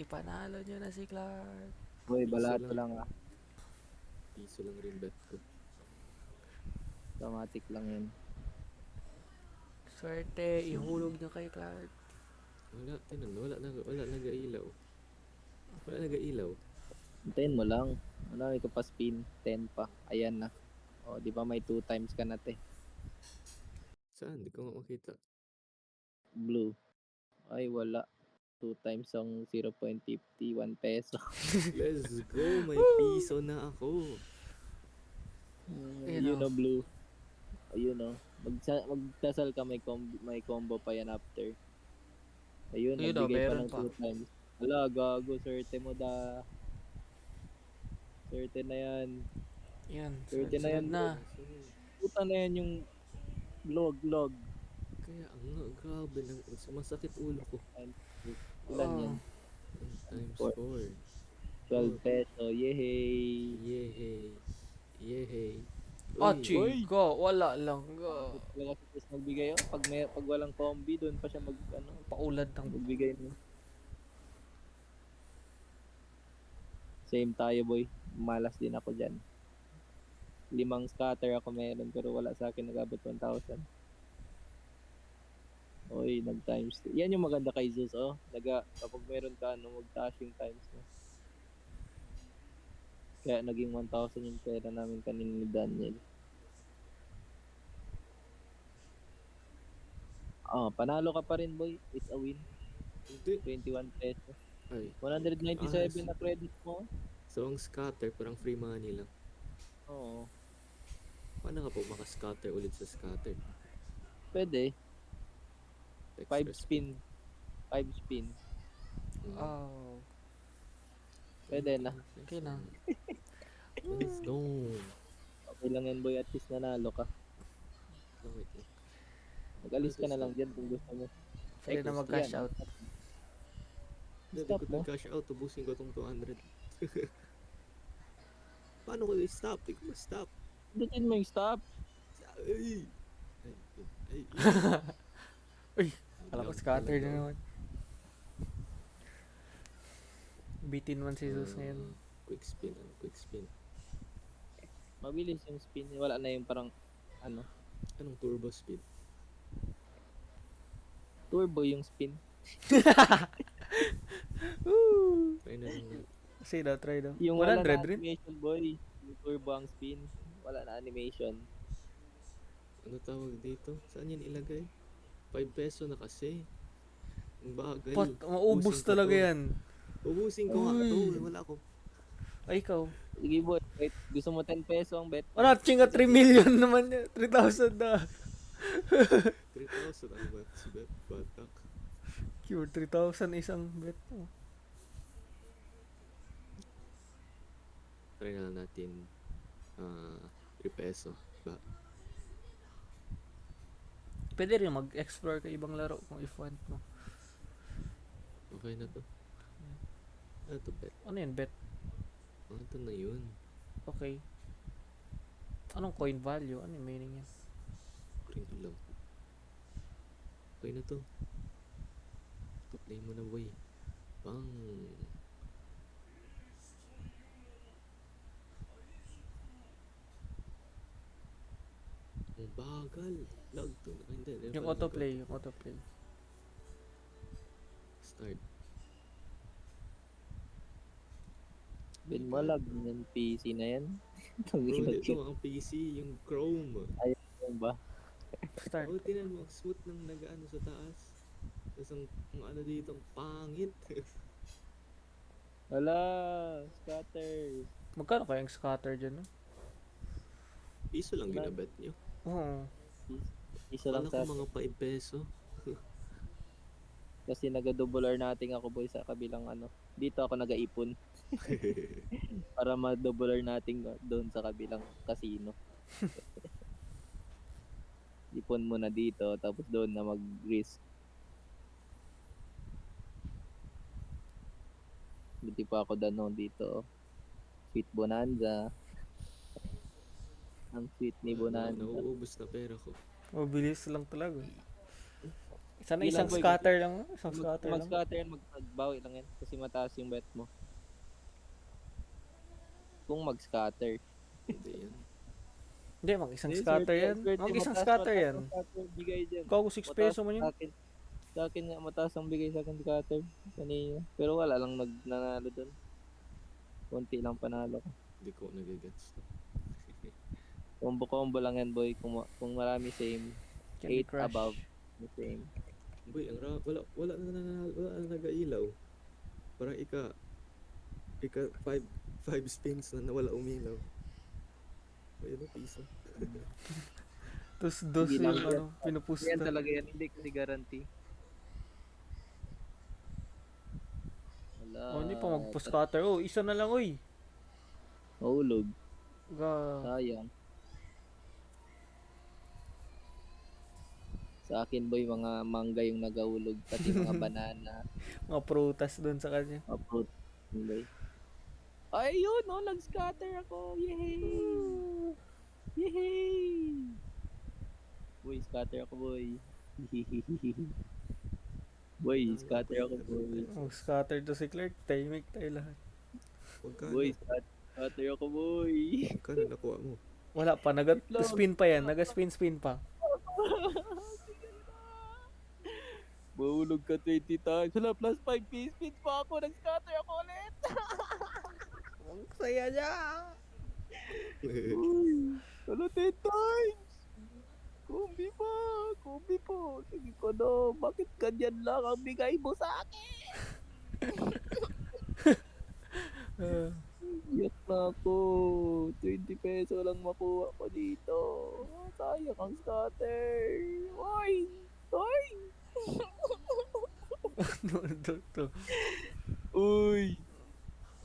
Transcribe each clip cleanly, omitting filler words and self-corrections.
panalo nyo na si Clark. Boy, Piso balato lang. lang ah. Piso lang rin bet ko. Automatic lang yun. Swerte, ihulog nyo kay Clark. Wala, tinan, wala nag-ailaw. Wala nag-ailaw. Hintayin mo lang. Marami ka pa spin. 10 pa. Ayan na. O, di ba may 2 times ka na te. Saan? Di ko nga makita. Blue. Ay, wala. 2 times ang 0.50. 1 peso. Let's go! May piso na ako. Yun o, blue. Ayun o. Magdasal ka, may combo pa yan after. Ayun, Ayun nagbigay pa meron ng pa. 2 times. Wala, gago. Swerte mo da. Swerte na yan. Yan, Swerte na yan. sunod na. Puta na yan yung log. Kaya nga, grabe lang. Sumasakit ulo ko. Ilan yan? Times 4. 4. 12 peso. Yehey. Yehey. Ah, Uy, chico, wala lang. Talaga si Chris magbigay yun. Pag walang combi, doon pa siya Paulad ng magbigay mo. Same tayo, boy. Malas din ako dyan. 5 scatter ako meron, pero wala sa akin nag-abot 1,000. Oy, nag-times. Yan yung maganda kay Zeus, oh. Kapag meron ka, mag-tash yung times mo. Kaya naging 1,000 yung pera namin kanina ni Daniel. Panalo ka pa rin, boy. It's a win. hindi. 21 pesos. Ay. 197 na credit mo. So, ang scatter, parang free money lang. Oo. Paano ka po maka-scatter ulit sa scatter? Pwede. Extra 5 spin. 5 spin. Oh. Pwede na. Okay na. Let's go. Okay lang yan, boy. At least nanalo ka. Wait lang. Mag-alis ka na lang dyan kung gusto mo. Pwede na mag-cash out. Hindi Stop ko mo. cash out. Ubusin ko itong 200. Paano ko i-stop? Hindi ko ma-stop. Dutin mo yung stop. Ay! Ay! Uy, alam ko scatter na naman. Bitin man si Zeus ngayon. Quick spin. Mabilis yung spin. Wala na yung parang, Anong turbo speed? turbo yung spin. Try na lang na. Say daw, try daw. Yung wala 100 na rin? animation, boy. Yung turbo ang spin. Wala na animation. Ano tawag dito? Saan yan ilagay? 5 peso na kasi. Ang bagal. Maubos Ubusin ko talaga to. yan. Ubusin ko nga Uy. ito. Wala ko. Ay, ikaw. Sige, boy. Wait, gusto mo 10 peso ang bet? Wala, chinga 3 million naman yan. 3,000 na. 3,000 ang bet. Si Bet Batak. Cure, 3,000 isang bet mo. Try na lang natin 3 peso. Ba? Pwede rin mag-explore ka ibang laro kung if want mo. Okay na to. Ano to bet? Ano yun, bet? Ano to na yun? Okay. Anong coin value? Ano yung meaning yan? Ring alam. Okay na to. Play mo na boy. Bang! Ang bagal. Lag to. Hindi. Yung autoplay, yung autoplay. Start. Ben malag ng PC na yan. Bro, ito ang PC, yung Chrome. Ayun ba? Start. Oh, tinan mo, ang smooth ng nag-ano sa taas. Tapos ang ano dito, ang pangit. Wala, scatter. Magkano kayang scatter dyan, no? Piso lang ginabet nyo. Oo. Isa lang Kala sa ko mga 5 peso. kasi naga-double R nating ako, boy, sa kabilang Dito ako nag-aipon para ma-double R nating doon sa kabilang casino. Ipon mo na dito tapos doon na mag-risk. Buti pa ako dito. Sweet Bonanza. Ang sweet ni Bonanza. Nauubos na pera ko. Mabilis lang talaga. Sana Hindi lang, isang boy, scatter lang. Isang Mag, scatter lang. mag-scatter yan, magbawi lang yan. Kasi mataas yung bet mo. Kung mag-scatter. Hindi yan. Hindi, mag isang Hindi, scatter yan. swerte, Mag isang mataas, scatter mataas yan. ang scatter bigay dyan. Ikaw 6 Mataas peso man sa yun. akin. Sa akin nga, mataas ang bigay sa akin scatter. Kanina. Pero wala lang nanalo doon. Konti lang panalo ko. Hindi ko nagigets. Combo-combo lang yan, boy. Kung marami same. Candy 8 Crush. above. Same. Boy, wala na nagailaw. Parang ika 5 spins na nawala umilaw. Boy, ano piso? Tapos dos Hindi yung lang yan. pinupusta. Yan talaga yan. Hindi kasi guarantee. Wala. Oh, hindi pa magpa-scatter. Oh, isa na lang, oy. Mahulog. Ga. Sayang. Sa akin, boy, mga mangga yung nagahulog. Pati mga banana. Mga prutas doon sa kanya. Mga fruit. Boy. Ay, yun, no? Nag-scatter ako. Yay! Yay! Boy, scatter ako, boy. Boy, scatter ako, boy. Oh, scatter to si Clark. Timing tayo lahat. Magkano? Boy, scatter ako, boy. Magkano nakuha mo? Wala pa. Nag-spin pa yan. Nag-spin pa. Mahulog ka 20 times. Wala, plus 5 spins pa ako. Nag-scatter ako ulit. Ang saya niya. Uy, wala 10 times. Kumbi pa. Kumbi po. Sige ko no. Bakit ganyan lang ang bigay mo sa akin? Iyak na ako. 20 peso lang makuha ko dito. Sayang ang scatter. Oy! Oy! Ano to? Uy!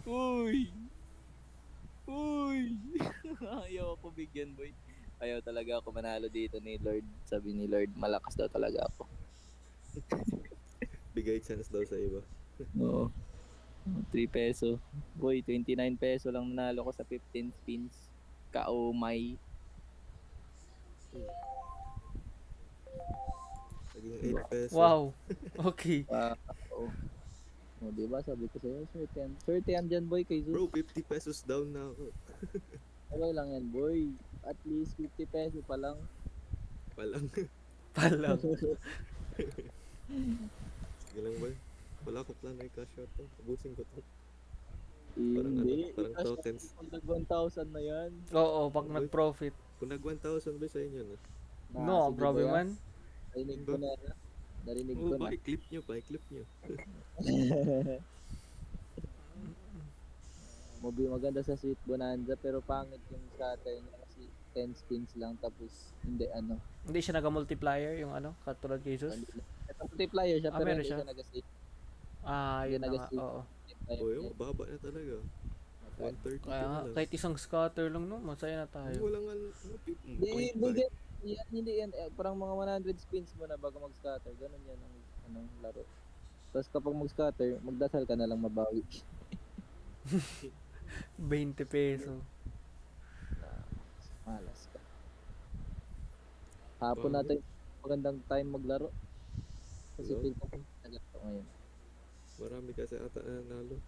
Uy! Uy! Ayaw ako bigyan, boy. Ayaw talaga ako manalo dito ni Lord. Sabi ni Lord, malakas daw talaga ako. Bigay chance daw sa iba. Oo. 3 peso. Boy, 29 peso lang nanalo ko sa 15 spins. Kaumay. Naging 8 peso. Wow. Okay. Oo. O, diba? Sabi ko sa'yo, swerte yan. Swerte yan dyan, boy, kay Zeus. Bro, 50 pesos down na ako. Okay lang yan, boy. At least 50 peso pa lang. Palang. Palang. Sige lang ba? Wala ko plano i-cash out to. Abusin ko to. Parang Hindi. parang Cash tokens. out pag nag 1,000 na yan. Oo, pag nag-profit. Kung nag 1,000 ba sa inyo na? No, sige, grabe boy, ah. man. Narinig ko na. Narinig ko Oh, na. pa-clip nyo, pa-clip nyo. Mobi maganda sa Sweet Bonanza pero pangit yung scatter niya kasi 10 spins lang tapos hindi ano. Hindi siya naga-multiplier yung ano, katulad kay Jesus. Ito multiplier siya Ah, pero meron hindi siya? siya nag-save. Ah, Hindi yun na nga. nag-save. Oo. Oh, yun, baba na talaga. 130 Kaya nga, na lang. kahit isang scatter lang, no, masaya na tayo. Wala nga, Hindi, hindi yan. Parang mga 100 spins mo na bago mag-scatter. Ganun yan ang anong laro. Tapos kapag mag-scatter, magdasal ka na lang mabawi. 20 peso. Malas ka. Hapon Oo. natin magandang time maglaro. Kasi Oo. feel ko naglalaro ngayon. Marami kasi ata na nanalo.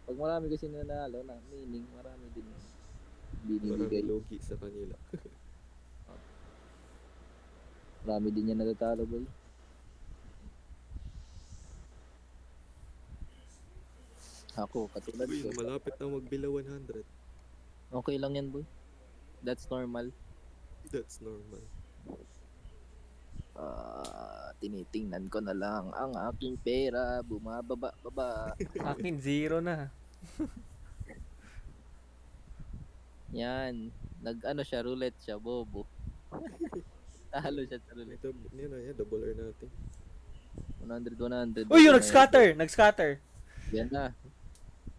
Pag marami kasi nanalo na meaning, marami din Marami binibigay. logi sa kanila. Marami din yan natatalo, boy. Ako, katulad Uy, ko. malapit na magbila 100. Okay lang yan, boy. That's normal. That's normal. Tinitingnan ko na lang ang aking pera. Bumababa. Akin, 0 na. Yan. Nag-ano siya, roulette siya, bobo. Talo siya sa roulette. Ito, yun na yan, double R natin. 100. Uy, yung nag-scatter! Nag-scatter! Yan na.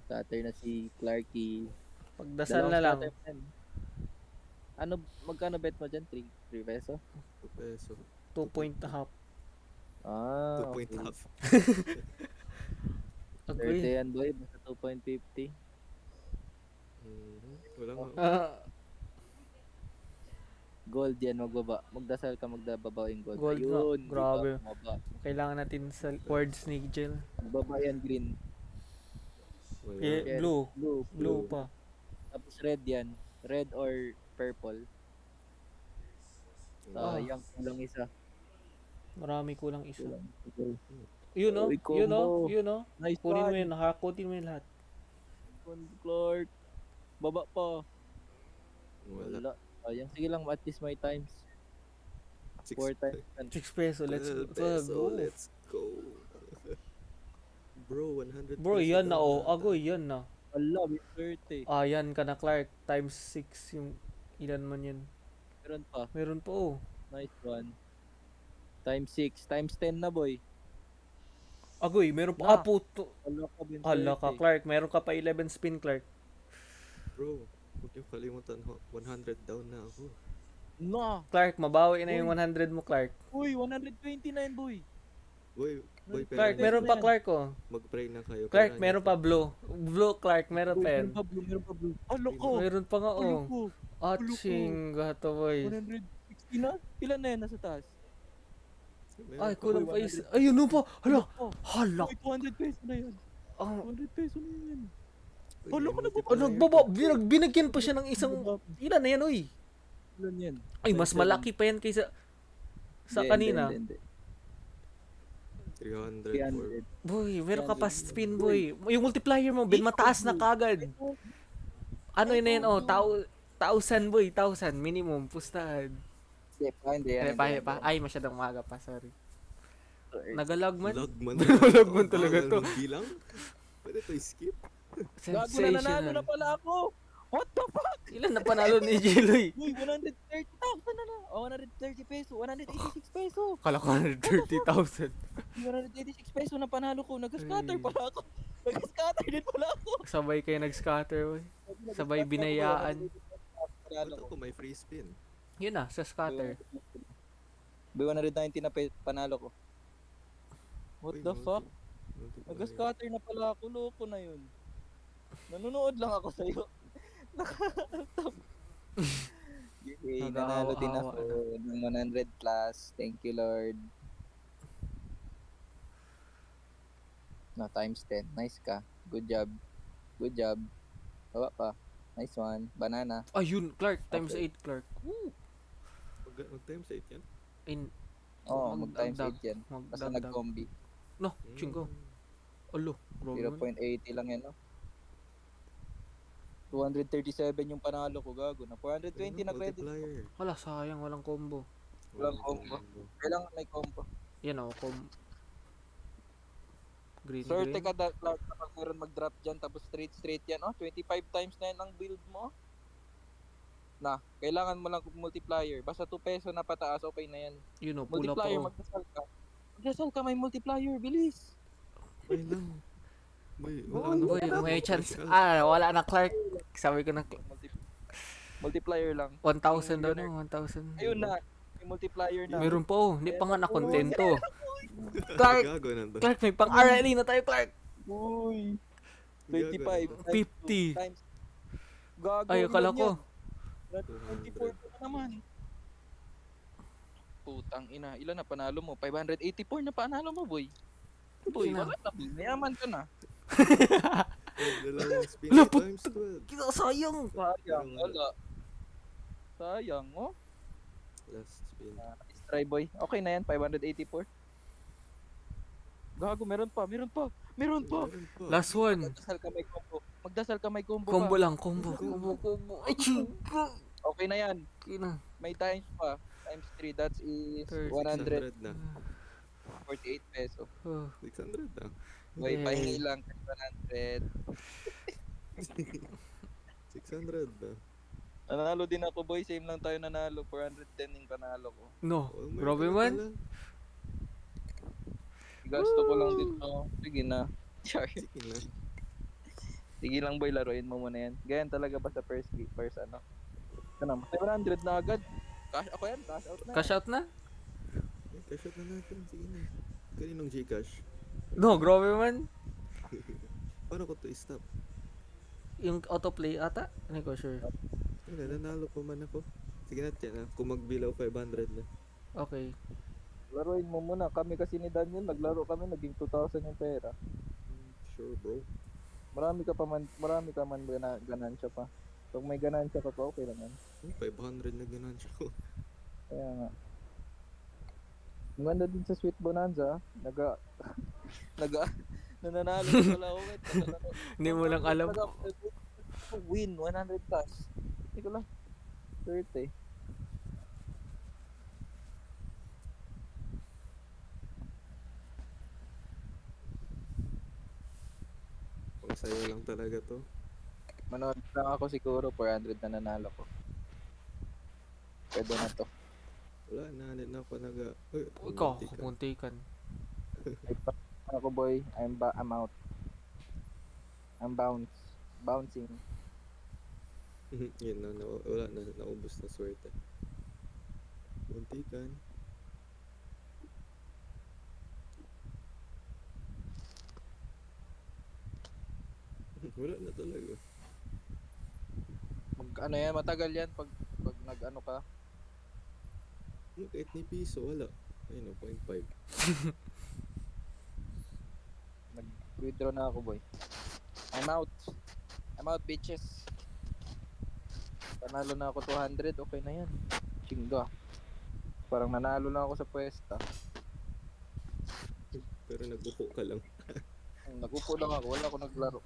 Scatter na si Clarky. Pagdasal na lang. Scatter pa yan. Ano, magkano bet mo dyan? 3 peso? 2 peso. 2 point na half. 2 Ah, point okay. half. Swerte Agree. yan, boy. Basta 2.50. Wala nga. Gold yan, magbaba. Magdasal ka, magdababa yung gold. Gold nga, Ayun, grabe. Diba? Bumaba. Kailangan natin sa words ni Jill. Baba yan, green. Wala. Eh, blue. Blue. Blue pa. Tapos red yan. Red or purple. Ah. Sayang, kulang isa. Marami kulang isa. Kulang. Yun no? Uy, Yun no? combo. Yun no? Nice Kunin mo one. yun. Hakutin mo yun lahat. Clark. Baba pa. Wala. Wala. Sayang. Sige lang, at least may times. Six- 4 times. 6 peso. Let's go. 12 peso, Bro. let's go. Bro, 100 Bro, peso yan na daw oh. ata. Agoy, yan na. Wala, with 30. Ah, yan ka na Clark. Times 6 yung ilan man yan. Meron pa. Meron pa oh. Nice one. Times 6. Times 10 na, boy. Agoy, meron pa. Na. Ah, puto. Wala ka, with Hala ka 30. Clark. Meron ka pa 11 spin Clark. Bro, huwag niyo kalimutan, 100 down na ako. No. Clark, mabawi na yung 100 mo Clark. Uy, 129, boy. Boy, Clark, Peso meron na pa yan. Clark oh. mag-pray na kayo. Clark, Kailangan meron niyo pa blue. Blue Clark, meron pa yan. Meron pa blue, meron pa blue. Alo ko. Meron pa nga Alo oh. ko. Aching, gato boy. 160 na? Ilan na yan nasa taas? Meron Ay, pa. kulang Uy, pa isa. Ayun no pa. Hala. Oh, Hala. uy, 200 peso na yan. Ah, 200 peso na yan. Uy, Alo ko, may oh, nagbaba. Binagyan pa siya ng isang... Ilan na yan uy? Ilan yan? Ay, mas malaki pa yan kaysa... Sa kanina. Hindi. 300 for 300. Boy, meron ka pa spin boy. Yung multiplier mo, bin mataas na kagad. Ano yun na yan oh, 1,000 boy, 1,000 minimum, pustahan. Hindi yan. Eh, pa. Ay, masyadong maga pa, sorry. Nagalag man. lagman. Lagman talaga to. Bilang? Pwede to skip. Gago na, nanalo na Sensational. pala ako. What the fuck? Ilan na panalo ni Jiloy? Uy, 130,000 na na. Oh, 130 peso. 186 peso. Kala ko 130,000. 186 peso na panalo ko. Nag-scatter Ay. pala ako. Nag-scatter din pala ako. Sabay kayo nag-scatter boy. Sabay binayaan. Panalo Ba't ko. ako may free spin? Yun na, sa scatter. By 190 na panalo ko. What Uy, the fuck? multiplier. Nag-scatter na pala ako. Loko na yun. Nanonood lang ako sa'yo. Okay, nanalo din Nag-aawa-awa ako ng 100 plus. Thank you, Lord. No, times 10. Nice ka. Good job. Good job. Baba pa. Nice one. Banana. Ayun, Clark, times Okay. 8 Clark. Woo! Mag-times 8 yan? In, Oo, mag-times magdagdag. 8 yan. Basta Magdagdag. nag-combi. No, chingo. Alo, bro. 0.80 lang yan, no? 237 yung panalo ko, gago na. 420 na credit. Multiplier. Wala, sayang, walang combo. Walang combo. Kailangan may combo. Yan o, green, Swerte green. ka, Clark, kapag meron mag-drop dyan, tapos straight yan, oh. 25 times na yan ang build mo. Na, kailangan mo lang multiplier. Basta 2 peso na pataas, okay na yan. Yun o, pula pa Multiplier, o. magdasal ka. Magdasal ka, may multiplier, bilis. May lang. Boy, Boy, may chance. Ah, wala na Clark. Sabi ko na, Multiplier lang. 1,000 daw no, 1,000. Ayun na, may multiplier na. Meron pa oh, hindi pa nga nakontento. Clark, Gago na to. Clark, may pang RLE na tayo Clark. Uy, Gago 25 na. times 50. 2 times. Gago, Ay, akala ilan ko. yan? 24 pa naman. Putang ina, ilan na panalo mo? 584 na panalo mo, boy. Boy, Ina. wala na. Mayaman ka na. Dalawang spin Ala, times 12. Kita sayang. Sayang, wala. Sayang, oh. Last spin. Nice try, boy. Okay na yan, 584. Gago, meron pa. Meron pa. Last one. Magdasal ka may combo. Magdasal ka may combo Combo ka. lang, combo. Ay, chingo. Okay na yan. Kina. May times pa. Times 3, that is 600 148 na. peso. Oh, 600 na. Boy, Eh. pahingi lang. 100. 600 na. Nanalo din ako, boy. Same lang tayo nanalo. 410 yung panalo ko. no. Oh, may Grabe pala man. pala. Gasto ko lang dito. Sige na. Char. Sige na. Sige lang, boy. Laruin mo muna yan. Ganyan talaga ba sa first ano? Ano? 700 na agad. Cash ako yan. Cash out na. Cash out na? Cash out na natin. Sige na. Kaninong Gcash? No, grabe man. Paano ko to stop? Yung autoplay ata? Hindi ko sure. Wala, nanalo pa man ako. Sige na, tiyan, kung mag-below 500 na. Okay. Laruin mo muna. Kami kasi ni Daniel, naglaro kami, naging 2,000 yung pera. Sure, bro. Marami ka man ganansya pa. Pag may ganansya ka pa, okay lang yan. 500 na ganansya ko. Kaya nga. Maganda din sa Sweet Bonanza, naga, nananalo na pala ako kahit natalaro. Hindi mo lang alam. Win, 100 cash. Hindi ko lang. 30. Pang sayo lang talaga to. Manood lang ako siguro, 400 na nanalo ko. Pwede na to. Wala, nahanit na ako Ikaw, munti ka. muntikan. Ako boy, I'm out. I'm bouncing. Yun na, wala na, naubos na swerte. Muntikan. Wala na talaga. Ano yan, matagal yan pag nag-ano ka. Kahit ni piso, wala. Ayun, 0.5. Nag-withdraw na ako boy. I'm out. I'm out bitches. Panalo na ako 200, okay na yan. Chinga. Parang nanalo na ako sa pwesta. Pero nagupo ka lang. Nagupo lang ako, wala ako naglaro.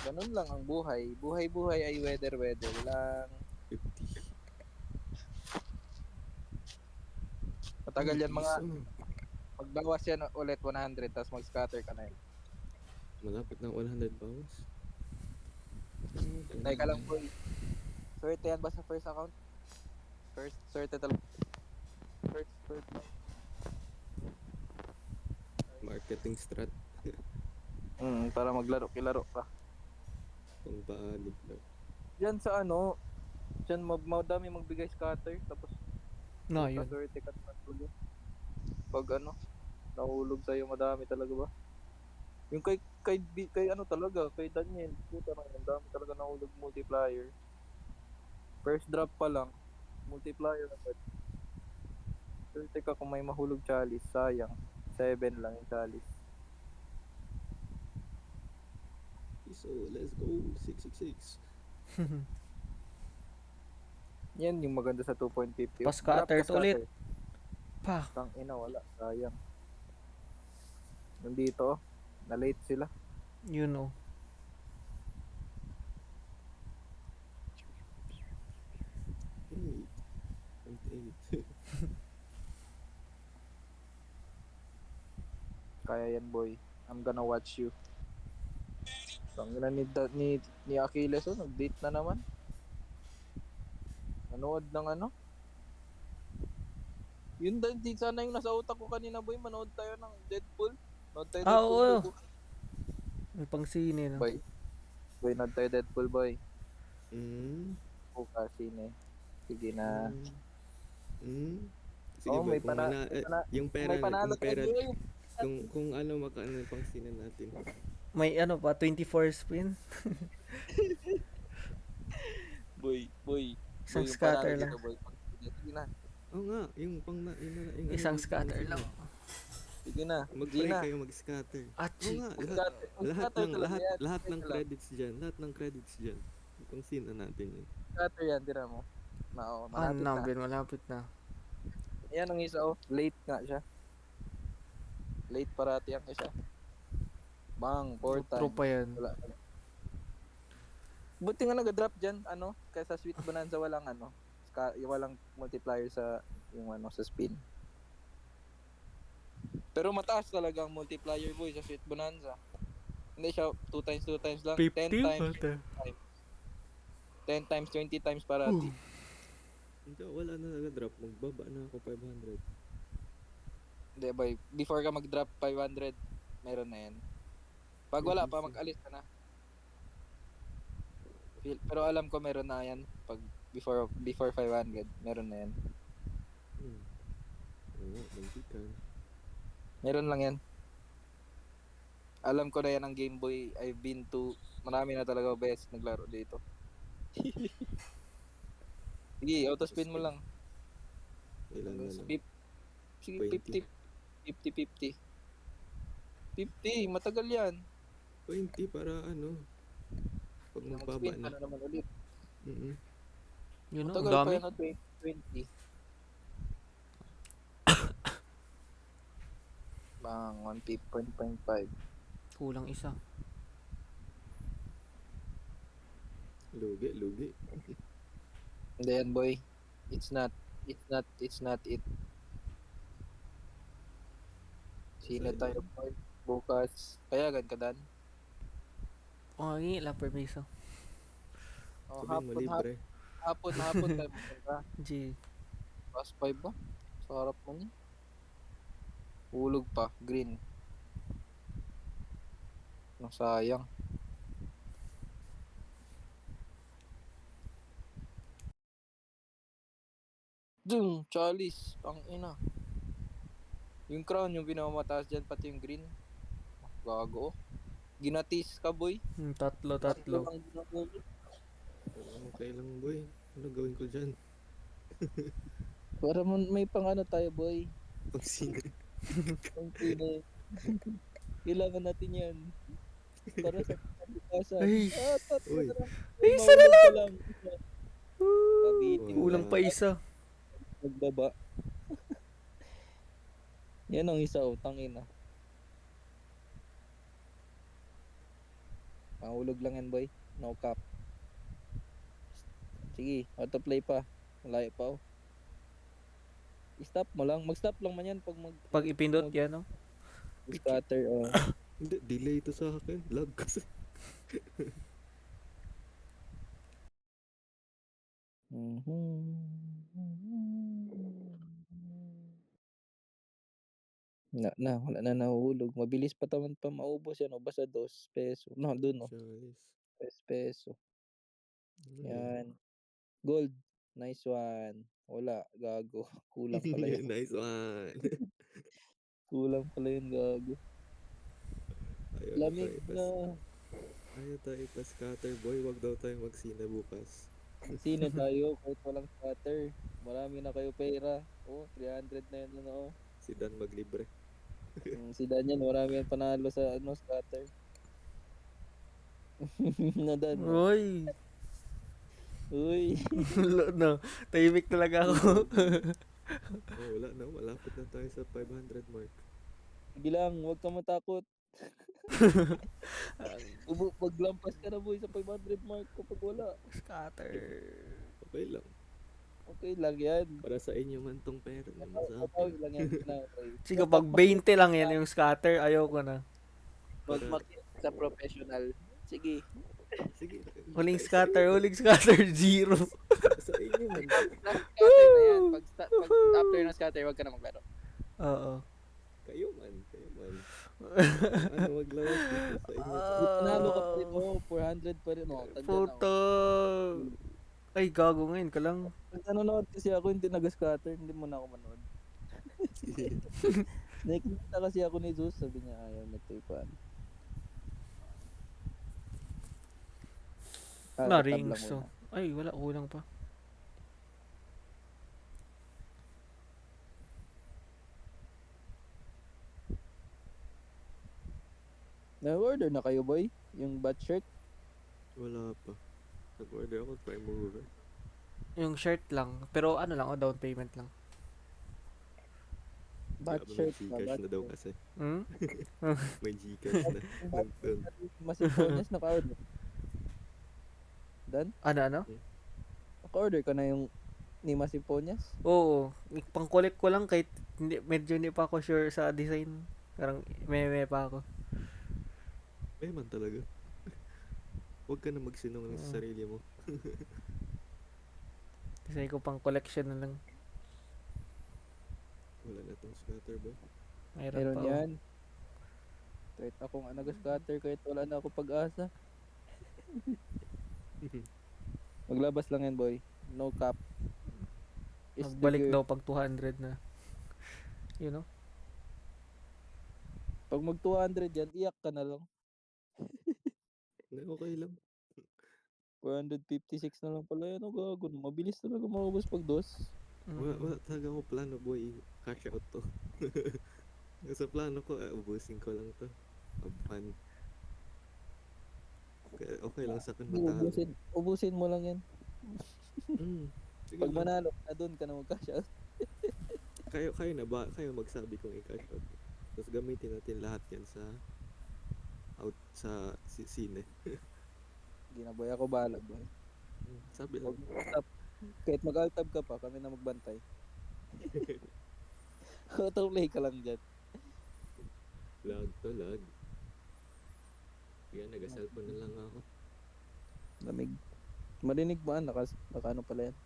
Ganun lang ang buhay. Buhay ay weather lang. 50. Matagal yan mga, Piso. magbawas yan ulit 100, tapos mag-scatter ka na yun. Malapit ng 100 pounds. Teka lang boy. Swerte yan ba sa first account? Swerte talaga. First lang. Marketing strat. Para kilaro ka. Pang paalig lang. Diyan sa ano, diyan madami magbigay scatter, tapos No, yun. swerte ka naman tuloy. Pag ano, nahulog sa'yo madami talaga ba? Yung kay ano talaga, kay Daniel, puta na, ang dami talaga nahulog multiplier. First drop pa lang, multiplier agad. Swerte ka kung may mahulog chalice, sayang. 7 lang yung chalice. So, let's go. 666. Yan yung maganda sa 2.50. Pa-scatter Drop ka ulit. scatter. Pa. Tang ina, wala, sayang. Nandito, na late sila. You know. Hey. 0.8. Kaya yan boy. I'm gonna watch you. Tangina ni Achilles, oh, nag-date na naman. Manood ng ano? Yun din sana yung nasa utak ko kanina boy, manood tayo ng Deadpool. Manood tayo Ah, Deadpool. oo. Boy. May pang sine, no? Boy, manood tayo Deadpool boy. Mm. Bukas sine. Sige na. Sige Oh, ba, may yung pera, may panalo yung pera, tayo, boy. kung ano, makaano pang sinan natin. May ano pa, 24 spin. Boy. Isang yung scatter panalo lang. dito, boy. Sige na. Oo nga, yung pang na, yung Isang ano, scatter pang lang. sinan. Sige na. Mag-try kayo mag-scatter. Oo Achi. nga, Mag-scatter lahat talaga yan. lahat ng Teka lang. credits diyan, lahat ng credits diyan. Pang sinan natin yun. Scatter yan, tira mo. Ah, Malapit na. Ben, malapit na. Ayan ang isa, oh. Late nga siya. Late parati ang isa. Bang, 4 True times. pa yan. Wala. Buti nga nag-drop dyan, ano, kaysa Sweet Bonanza walang ano, yung walang multiplier sa, yung ano, sa spin. Pero mataas talaga ang multiplier boy sa Sweet Bonanza. Hindi siya 2 times lang. 10 times, 10 times, 20 times parati. Hindi, wala na nag-drop. Magbaba na ako 500. Hindi boy, before ka mag-drop 500, meron na yan. Pag wala pa, mag-alis ka na. Pero alam ko meron na yan. Pag before 500, meron na yan. Oo, mantikan. Meron lang yan. Alam ko na yan ang Game Boy. I've been to, marami na talaga best naglaro dito. Sige, auto spin mo lang. Ilan na lang? Sige, 20. 50. 50, matagal yan. 20 para ano, pag magbaba Mag-spin ka na. na naman ulit. Mm-mm. Yun, no? Ang Matagal pa dami. yan na 20. Bang, 1.5. Kulang isa. Lugi. Hindi yan, boy. It's not it. Sino Sayang. tayo, boy? Bukas. Kaya agad ka, Dan? Oh, hingi lang permiso. Oh, Sabihin mo libre. hapon tayo magpunta. G. Past 5 ba? Sa harap mo niya. Hulog pa, green. Sayang. Dung, Chalice, ang ina. Yung crown, yung pinamataas dyan, pati yung green. Gago, oh. Ginatis ka, boy. Tatlo. lang ginagawa. Okay lang boy. Ano gawin ko dyan? Para may pang ano tayo, boy. Pag sino? Ang pinay. Kailangan natin yan. Para sa pagkasan. Ay. Tatlo Uy. na lang. Ay, isa na lang. Kabitin. Kulang pa isa. Magbaba. Yan ang isa, tangin na. Mahulog lang yan, boy. No cap. Sige, autoplay pa. Malayo pa, oh. I-stop mo lang. Mag-stop lang man yan pag Pag ipindot yan, no? scatter. Oh. Hindi, delay ito sa akin. Lag kasi. Wala na nahulog. Mabilis pa taman pa maubos yan, oh. Basta 2 peso. No, dun, oh. Chalice. 3 peso. Ano yun? Yan. Gold. Nice one. Wala, gago. Kulang pala yun. Nice one. Kulang pala yun, gago. Ayaw Lamig tayo na. Ayaw tayo scatter boy. Wag daw tayo magsina bukas. Sino tayo kahit walang scatter? Marami na kayo pera. Oh, 300 na yun, ano. Si Dan maglibre. Si Daniel, marami yan panalo sa scatter. Nadan. Uy. Uy. No. Tahimik talaga ako. Oh, wala na. Malapit na tayo sa 500 mark. Sige lang, huwag ka matakot. Maglampas ka na, boy, sa 500 mark kapag wala. Scatter. Okay lang. Okay lang yan. Para sa inyo man tong pera naman sa Matawid akin. lang yan. Okay. Sige, pag 20 lang yan yung scatter, ayoko na. Magmakit sa professional. Sige. Sige. Huling scatter, 0. Sa inyo man. Scatter na yan. Pag after ng scatter, huwag ka na maglaro. Oo. Kayo man. Ano maglawas dito sa inyo. Panalo ka pa rin. 400 pa rin. Tanda na. Puto. Ay, gago ngayon ka lang. Pag nanonood kasi ako, hindi nag-scatter. Hindi mo na ako manood. Nakikita kasi ako ni Zeus. Sabi niya, ayaw na ito ipan. Na-ring so. Ay, wala. Kulang pa. Na-order na kayo, boy? Yung bat shirt? Wala pa. Nag-order ako prime mover. Yung shirt lang. Pero ano lang, down payment lang. Bat May shirt Gcash na daw kasi. Hmm? May Gcash na. Nag-down. Masiponyas naka-order. Dan? Ano? Naka-order ka na yung ni Masiponyas? Oo. Pang-collect ko lang kahit medyo hindi pa ako sure sa design. Parang meme pa ako. May man talaga. Huwag ka na magsinungaling sa sarili mo. Design ko pang collection na lang. Wala na tong scatter ba? Meron pa. yan. Kahit akong nag-scatter, kahit wala na ako pag-asa. Maglabas lang yan, boy. No cap. Magbalik daw pag 200 na. You know? Pag mag 200 yan, iyak ka na lang. Hindi, okay lang. 456 na lang pala yan. Gago. Mabilis talaga maubos pag dos. Wala talaga ako plano, boy. Cash out to. Sa plano ko, ubusin ko lang to. Have fun. Okay lang sa akin matalo. Ubusin mo lang yan. Sige Pag lang. manalo ka na doon ka na mag-cash out. Kayo na ba? Kayo magsabi kung i-cash out. Tapos gamitin natin lahat yan sa sine. Ginaboy ako bahala, boy. Sabi lang. Kahit mag-altab ka pa, kami na magbantay. Autoplay ka lang dyan. Lag to lag. Yan, nag-cellphone na lang ako. Lamig. Marinig ba? Naka ano pala yan?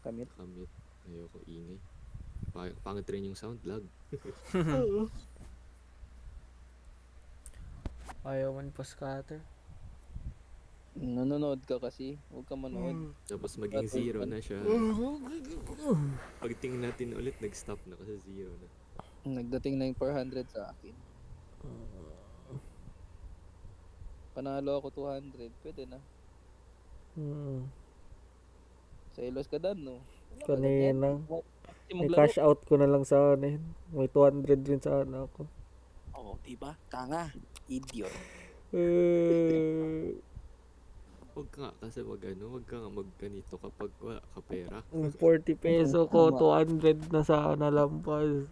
Kamit. Kamit. Ayoko ingay. Pangit rin yung sound lag. Ayaw man pa scatter. Nanonood ka kasi. Huwag ka manood. Tapos maging zero na siya. Pagtingin natin ulit, nag-stop na kasi zero na. Nagdating na yung 400 sa akin. Panalo ako 200. Pwede na. Sa Ilos ka dan, no? Kanina. May I-cash out ko na lang sana yun. May 200 rin sana ako. Oo, diba? Tanga. Idiot. Huwag ka kasi wag ka nga magganito kapag wala ka pera. 40 peso ko, 200 na sana lampas.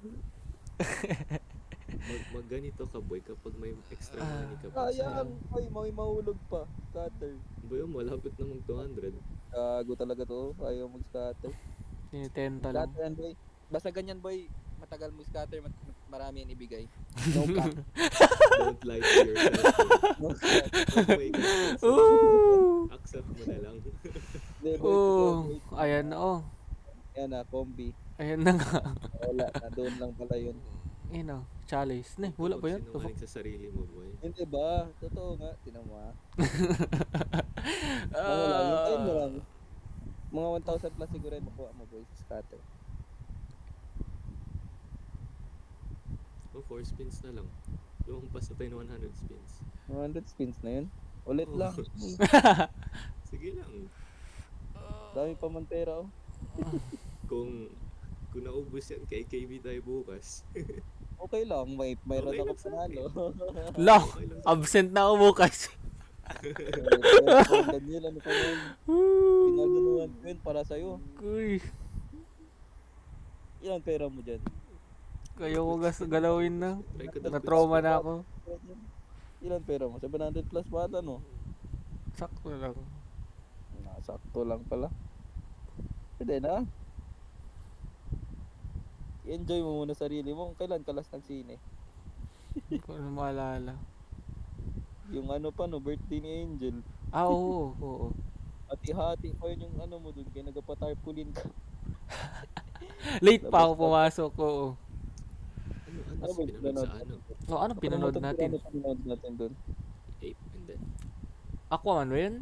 Magganito ka boy kapag may extra money ka pa. Sayang. Ay, may mahulog pa. Scatter. Boy, malapit na mag 200. Gago talaga to. Ayaw mag-scatter. Tinitenta lang. Scatter yan, boy. Basta ganyan, boy. Matagal mag-scatter, marami yan ibigay. No cap. Don't lie to yourself. No cap. Wait, accept mo na lang. Hindi, boy. Oh, ayan na oh. Yan na, combi. Ayan na nga. Wala na, doon lang pala yun. Ayan oh, chalice. Ne, wala ba yan? Sinungaling sa sarili mo, boy. Hindi ba? Totoo nga. Tinan mo ha. Ano lang, yung time mo lang. Mga 1,000 plus siguro yung makuha mo, boy, sa scatter. O, 4 spins na lang. Lumampas na tayo ng 100 spins. 100 spins na yun. Ulit Oh. lang. Sige lang. Dami pa man pera, oh. Kung naubos yan, kay KB tayo bukas. Okay lang, mayroon Okay ako lang sa panalo. Lo, Okay lang. absent na ako bukas. Daniel, ano pa yun? Pinaganuhan ko yun para sa'yo. Uy, Ilan pera mo dyan? kayo ko galawin na. Try ko daw Na-trauma na ako. Ilan pera mo? 700 plus ba ata, no? Sakto lang. Sakto lang pala. Pwede na. I-enjoy mo muna sarili mo. Kailan ka last nagsine? Hindi ko na maalala. Yung ano pa, no? Birthday ni Angel. Ah, oo, oo. Hati-hati pa yun yung ano mo dun. Kaya nagpatarpulin ka. Late pa ako pumasok ko. Ano ba yung pinanood sa ano? Oh, ano pinanood natin? Ano pinanood natin dun? Ape, and then Aquaman ba yun?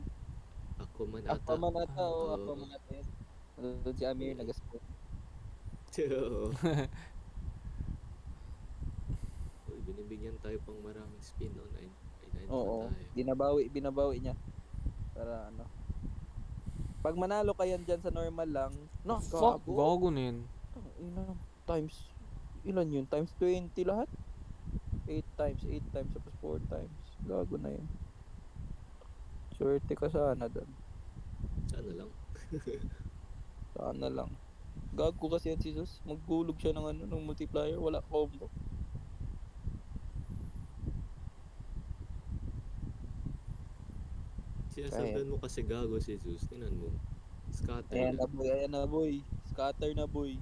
Aquaman ata. Aquaman ata, o Oo. Aquaman ata yun. Doon si Amir nag-sport. Uy, binibigyan tayo pang maraming spin on 9. Ay, 9 Oo, pa tayo. binabawi niya. Para ano. Pag manalo ka yan dyan sa normal lang, no, Fuck, gago na yun. Ilan times, ilan yun? Times 20 lahat? 8 times, tapos 4 times. Gago na yun. Swerte ka sana doon. Sana lang. Sana lang. Gago kasi yan si Jesus. Maggulog siya ng ano, ng multiplier. Wala combo. Sinasabihan mo kasi gago si Zeus. Tingnan mo. Scatter Ayan na lang. boy, ayan na boy. Scatter na boy.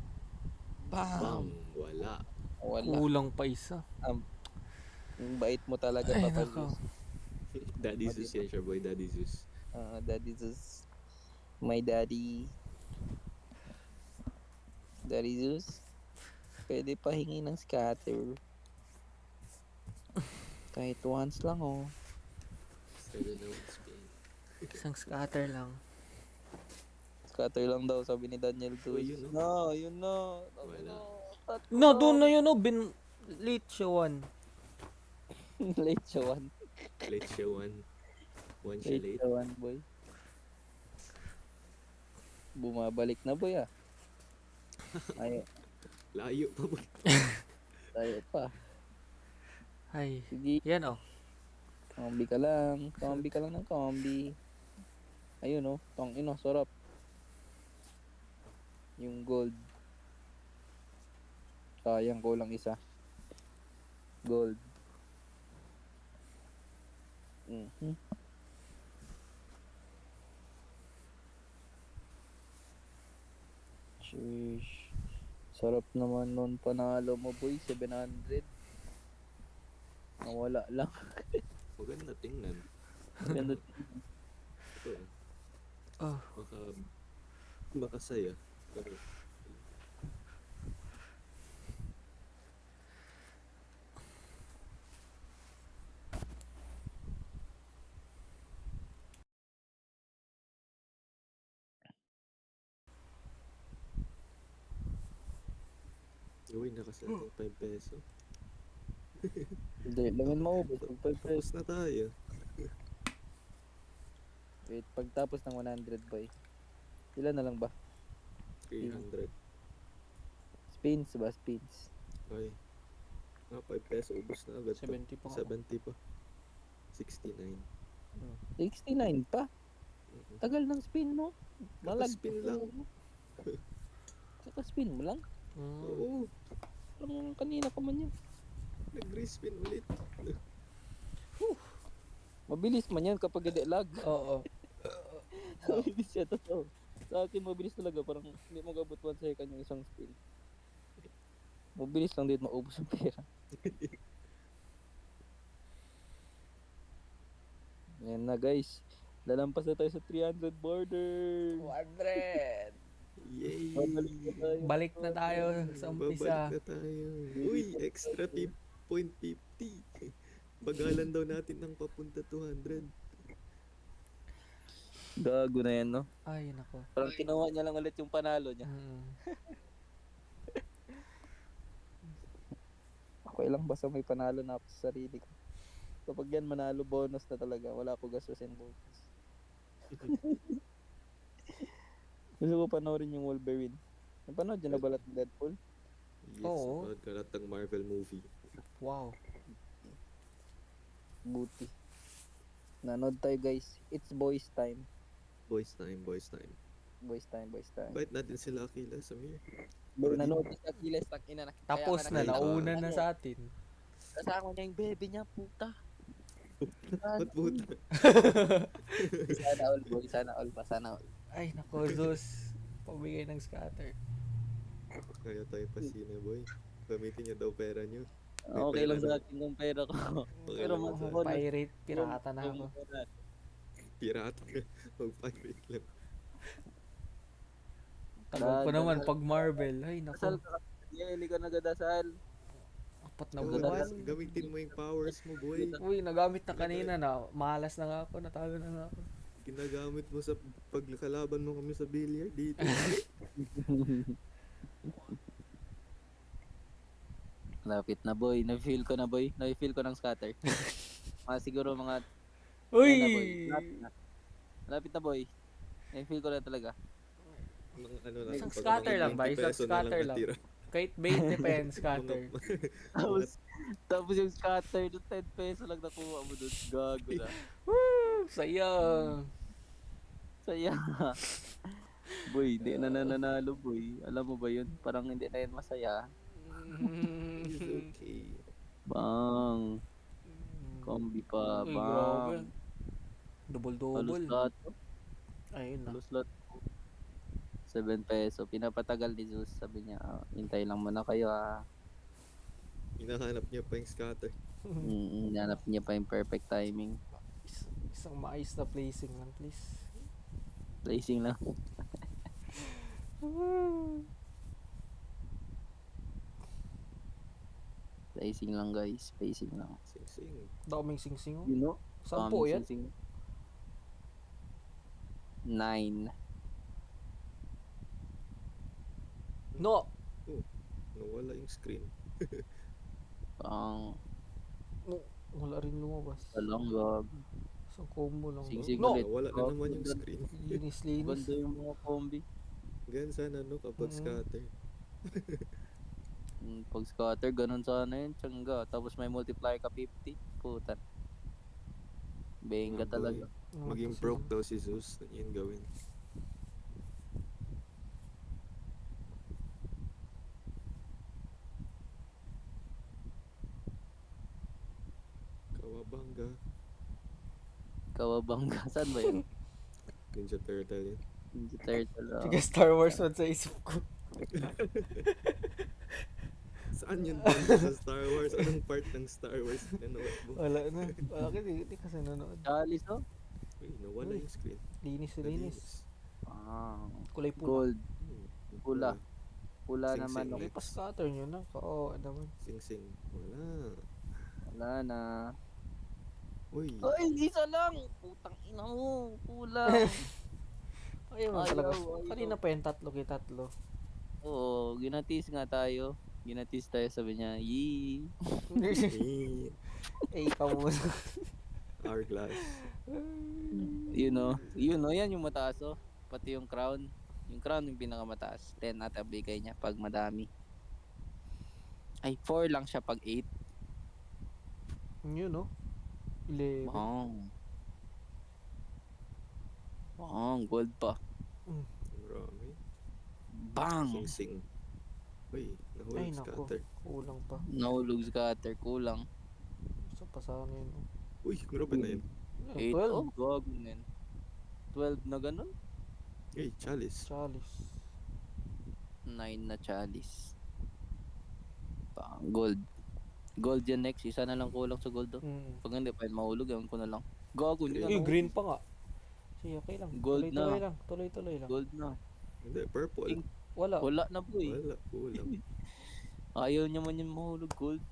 Bang! Bam! Wala. Wala. Kulang pa isa. Yung bait mo talaga, Ay, Papa nako. Jesus. Daddy Zeus yan siya, boy. Daddy Zeus. Daddy Jesus. My daddy. Daddy Jesus. Pwede pa hingi ng scatter. Kahit once lang, oh. Pwede na spin. Isang scatter lang. Scatter lang daw, sabi ni Daniel Uy, Cruz. yun, No, yun na. Wala. No, doon na yun oh. Late siya one. Late siya one. Late siya one. One siya Late late. siya one, boy. Bumabalik na, boy, ah. Ay, Layo pa boy. tayo pa. Ay, Sige, yan oh. combi ka lang. Combi ka lang ng combi. Ayun, oh. Tong ino, sarap. Yung gold. Sayang, kulang isa. Gold. Mhm. Sheesh. Sarap naman nun panalo mo, boy. 700. Nawala lang. Maganda tingnan. Ganda. Ito. Oh. Makasaya. Pero, uy, nakasettle 5 peso. Hindi, lamin mo, boy. Pag Tapos na tayo. wait, pagtapos ng 100, boy. Ilan na lang ba? 300. Spins ba? Spins. Ay. 5 peso. Ubus na agad. 70 pa ako. 70 pa. 69. 69 pa? Mhm. Tagal ng spin mo. Kaka-spin lang. Kaka-spin mo lang? Mm. Oo. Parang kanina pa man yun. Nag-respin ulit. Mabilis man yan kapag hindi lag. Oo. Mabilis siya, totoo. Sa akin, mabilis talaga. Parang hindi mo gabot 1 second yung isang spin. Mabilis lang din maubos ang pera. Yan na, guys. Lalampas na tayo sa 300 border. 100. Yay! Babalik na tayo. Balik na tayo sa umpisa. Babalik na tayo. Uy, extra 0.50. Bagalan daw natin ng papunta 200. Gago na yan, no? Ay, nako. Parang kinuha niya lang ulit yung panalo niya. Mm. Okay lang, basta may panalo na ako sa sarili ko. Kapag yan manalo, bonus na talaga. Wala ko gastusin bonus. Gusto ko panoorin yung Wolverine. Napanood yun na balat ng Deadpool? Yes, Oo. napanood ka lahat ng Marvel movie. Wow. Buti. Nanood tayo, guys. It's boys time. Boys time, boys time. Boys time, boys time. Bait natin sila Akila, Samir. Nanood na si Achilles, ina na. Tapos na, nakita- nauna na sa atin. Kasama niya yung bebe niya, puta. Ba't puta? Sana all, boy. Sana all pa, sana all. Ay, nako, Zeus. Pabigay ng scatter. Kaya tayo pasina, boy. Gamitin niyo daw pera niyo. Okay lang sa akin yung pera ko. Okay Pero lang mas sa ako na. Pirate, pirata na ako. Pirata ka. Mag-pirate lang. Tagal pa naman pag Marvel. Ay, Dasal nako. ka. Hindi ka nagadasal. Apat na Oh, buwan. gamitin mo yung powers mo, boy. Uy, nagamit na kanina na. Malas na nga ako, natalo na nga ako. Ginagamit mo sa pagkalaban mo kami sa billiard dito. Lapit na, boy. Na-feel ko na, boy. Na-feel ko ng scatter. Siguro mga... Uy! Ano, boy? Lapit na, boy. Na-feel ko na talaga. Mga ano lang, Isang pag scatter mga lang ba? 20 Isang peso na scatter lang. natira. Kahit 20 pens scatter. Tapos yung scatter, yung 10 peso lang nakuha mo doon. Gago na. Woo! Sayang. Saya. Boy, hindi na nananalo, boy. Alam mo ba yun? Parang hindi na yun masaya. It's okay. Bang. Kombi pa, Uy, grabe. bang. Double-double. Halos lahat. Ayun na. Halos lahat. 7 peso. Pinapatagal ni Zeus. Sabi niya, hintay lang muna kayo, ah. Hinahanap niya pa yung scatter. Hinanap niya pa yung perfect timing. Isang maayos na placing lang, please. Placing lang. Placing lang, guys. Placing lang. Sing-sing. Daming sing-sing. Oh. You know? 10 yan? 9. No! Nawala yung screen. Pang Wala rin lumabas. Alang gag. Isang combo lang. Sing-sing No! ulit. Wala na naman yung screen. Linis. Ganda yung mga combi. Gan sana no kapag Mm. scatter. Pag scatter, ganun sana yun. Tsangga. Tapos may multiplier ka 50. Puta. Benga Mga talaga. boy, maging broke daw si Zeus. Yun gawin. Kawabanga. Kawabangga. Saan ba yun? Ninja Turtle yun. Ninja Turtle. Sige, Star Wars man sa isip ko. Saan yun doon sa Star Wars? Anong part ng Star Wars nanood mo? Wala na. Bakit hindi kasi nanood? Chalice, oh? Uy, nawala yung screen. Linis. Ah. Kulay pula. Gold. Hmm, Pula. Pula Sing-sing naman. ulit. May pa-scatter nyo na. Oo, naman. Sing-sing. Wala. Wala na. Uy. Ay, isa lang! Putang ina mo. Pula. Ayun man Ayaw, talaga. ayaw. Kanina pa yung tatlo. Oo, ginatis nga tayo. Ginatis tayo, sabi niya, yee. Eh, Eh, ikaw muna. Hourglass. Yun o, yan yung mataas oh. Pati yung crown. Yung crown yung pinakamataas. 10 ata bigay niya pag madami. Ay, 4 lang siya pag 8. Yun, no? 11. Gold pa. Marami. Bang! Sing-sing. Uy, Ay, nahulog nako. scatter. Kulang pa. Nahulog scatter, kulang. Isa pa sana yun. No? Uy, grabe na yun. 8, 12. oh, gago na yun. 12 na ganun? Hey, chalice. Chalice. 9 na chalice. Bang, gold. Gold yan next. Isa na lang kulang sa gold oh. Pag hindi pa yun mahulog, ewan ko na lang. Gago, hindi ka Yung nahulog. green pa nga. Sige, okay lang. Gold Tuloy-tuloy na. lang. Tuloy-tuloy lang. Gold na. Hindi, purple. Pink. Wala. Wala na po eh. Wala, kulang. Ayaw niya man yung mahulog gold.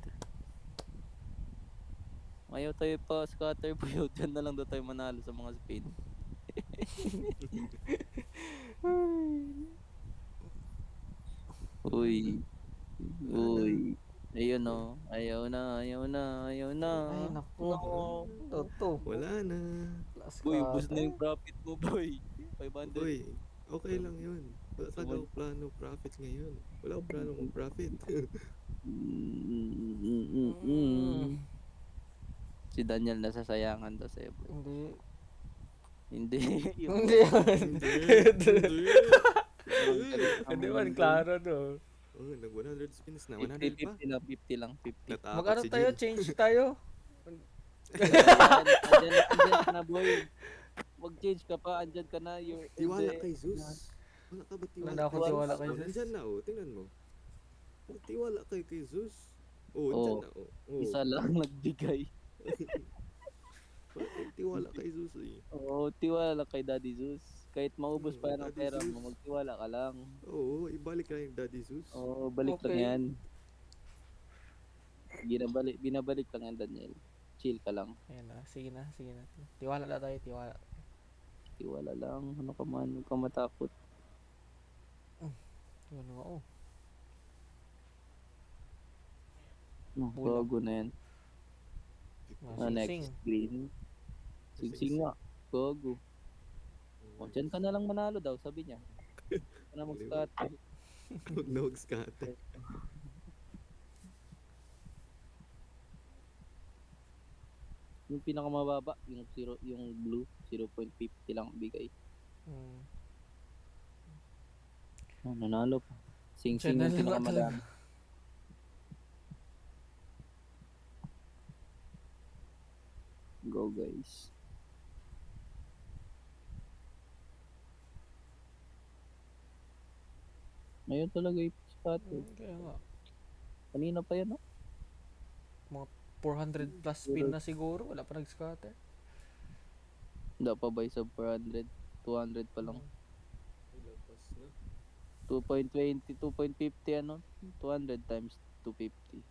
Ayaw tayo pa scatter po yun. Diyan na lang daw tayo manalo sa mga spin. Uy. Ayun o. Ayaw na. Ay, naku. No. Toto. Wala na. Plus Boy, ubus cutter. na yung profit mo boy. 500. Uy, okay lang yun. Wala talaga akong plano profit ngayon. Wala akong plano mag-profit. Si Daniel nasasayangan daw sa'yo boy. Hindi. Hindi. Hindi. Hindi man, klaro to. Oh, nag 100 spins na. 100 pa. 50 lang, 50 lang, 50. Natakot Mag-ano si tayo? Jill. Change tayo? Andyan ka na boy. Mag-change ka pa, andyan ka na. Tiwala kay Zeus. Wala ka ba tiwala? Wala akong tiwala kay Zeus. Nandyan na oh, tingnan mo. Tiwala kay Zeus. Oh, Oh, nandyan na oh. Oh. Isa lang nagbigay. Bakit tiwala kay Zeus eh? Oo, tiwala lang kay Daddy Zeus. Kahit maubos pa yan ang Daddy pera Zeus. mo, magtiwala ka lang. Oo, ibalik lang yung Daddy Zeus. Oo, balik Okay. lang yan. Binabalik lang yan, Daniel. Chill ka lang. Ayan na. Sige na. Tiwala na tayo. Tiwala lang. Ano ka man, huwag ka matakot. Yun nga, oh. Oh, bago na yan. Sing-sing. Next, green. Sing-sing nga. Gogo. O, dyan ka na lang manalo daw, sabi niya. Ka na mag-scatter. Huwag na mag-scatter. Yung pinakamababa, yung blue, 0.50 lang bigay. Oh, nanalo pa. Sing-sing Dyan na yung lang pinakamadami. Go guys. Ngayon talaga i-scatter. Kaya nga. Kanina pa yan, no? 400 plus spin na siguro. Wala pa nag-scatter. Hindi pa ba sa 400? 200 pa lang. Lapas na. 2.20, 2.50 ano? 200 times 250.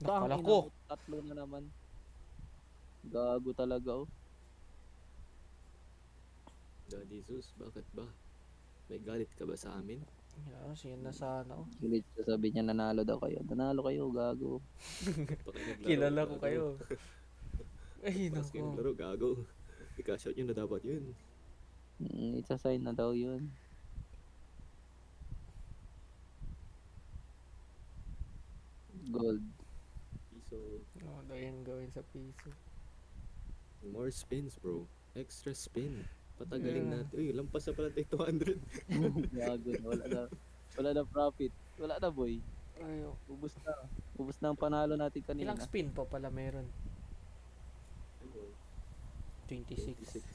Nakala Tangina ko. mo, tatlo na naman. Gago talaga oh. Daddy Zeus, bakit ba? May galit ka ba sa amin? Yan, sige na sana, oh. Galit siya, sabi niya nanalo daw kayo. Nanalo kayo, gago. Baka naglaro Kilala ka, ko ano? kayo. Ay, Paras kayo nako. naglaro, gago. I-cash out nyo na dapat yun. Isa-sign na daw yun. Gold. So, Oh, daw yan gawin sa piso. more spins, bro. Extra spin. Patagalin Yeah. natin. Uy, lampas na pala tayo 200. Gago na. Wala na profit. Wala na, boy. Ay, Ubus na. Ubus na ang panalo natin kanina. ilang spin pa pala meron? Ayun, 26. 26.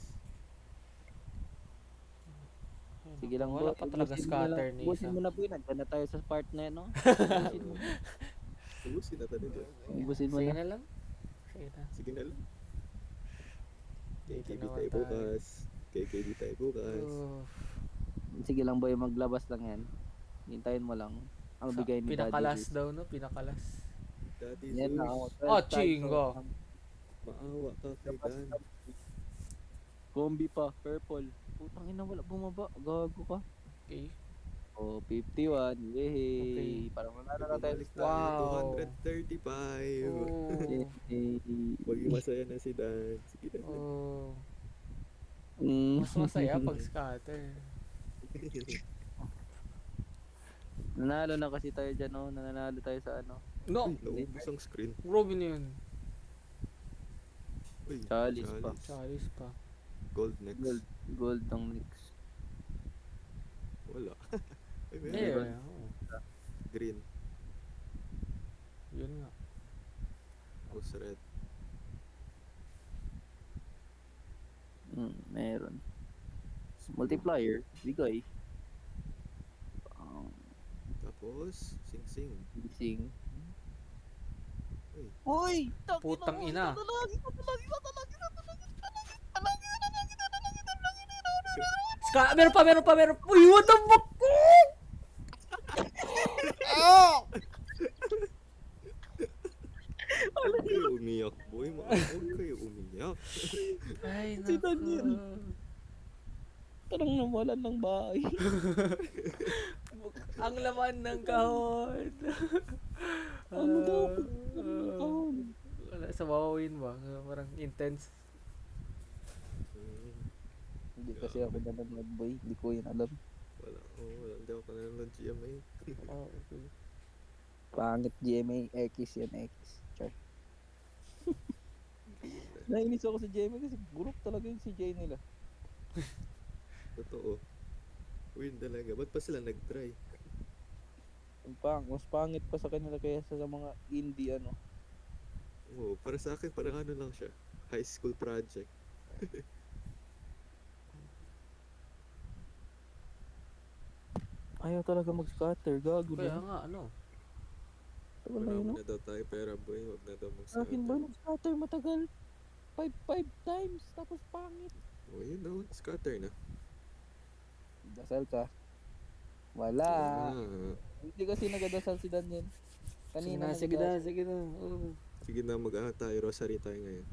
Ay, Sige nako, lang, wala boy. pa talaga Ubusin mo na scatter lang. ni Ubusin isa. mo na, boy. Nandyan na tayo sa part na yan, no? Ubusin mo. Ubusin na tayo dyan. Ubusin mo Sige na. na lang. Sige na. Sige na lang. Dito KKB naman tayo tayo. bukas. KKB tayo bukas. Oh, Sige lang, boy. Maglabas lang yan. Hintayin mo lang. Ang bigay ni Daddy pinakalas Zeus. daw, no? Pinakalas. Daddy Yan na. Zeus, 12 times, chingo. oh. maawa ka kay Dan. Combi pa. Purple. Putang ina, wala bumaba. Gago ka. Okay. Oh, 51. Yehey. Okay. Parang manalo na tayo. Bumalik tayo. Wow. 235. Oh. Yehey. Maging masaya na si Dan. Sige na. Oh. Mm. Mas masaya pag scatter. Nanalo na kasi tayo dyan, no? Nanalo tayo sa ano. No! Uy, naubos ang screen. Robin yun. Uy, Chalice pa. Charis pa. Gold next. Gold ang next. Wala. Ay, meron. Yeah. Oh. Green. Yun nga. Tapos red. Meron. Multiplier. Bigay. Tapos, sing-sing. Sing. Uy, Uy! Putang ina. Meron pa, meron pa, meron pa. Uy, what the fuck? huwag kayo umiyak, boy. Huwag kayo umiyak. Ay, Si Daniel. nako. Parang nawalan ng bahay. Ang laman ng kahon. Ano daw? Wala, sa wawawin ba? Parang intense. Hmm, Hindi kasi ako nanonood, boy. Hindi ko yun alam. wala. Wala. Hindi ako nanonood GMA. Oh, okay. Pangit GMA. X yan, X. Char. Nainis ako sa GMA kasi buruk talaga yung CJ nila. Totoo. Weird talaga. Ba't pa sila nag-try? Mas pangit pa sa kanila kaysa sa mga indie ano. Oo, para sa akin, parang ano lang siya. High school project. Ayaw talaga mag-scatter, gago Kaya na. nga, ano? Tagal na yun, Marami no? na daw tayo pera, boy. Huwag na daw Sa akin ba mag-scatter. nag-scatter matagal? 5 times, tapos pangit. Oh, yun na. Scatter na. Dasal ka. Wala. Ah, Hindi kasi nagadasal si Daniel. Sige Kanina na, sige na, sige na. Oh. sige na, mag-ano tayo. Rosary tayo ngayon.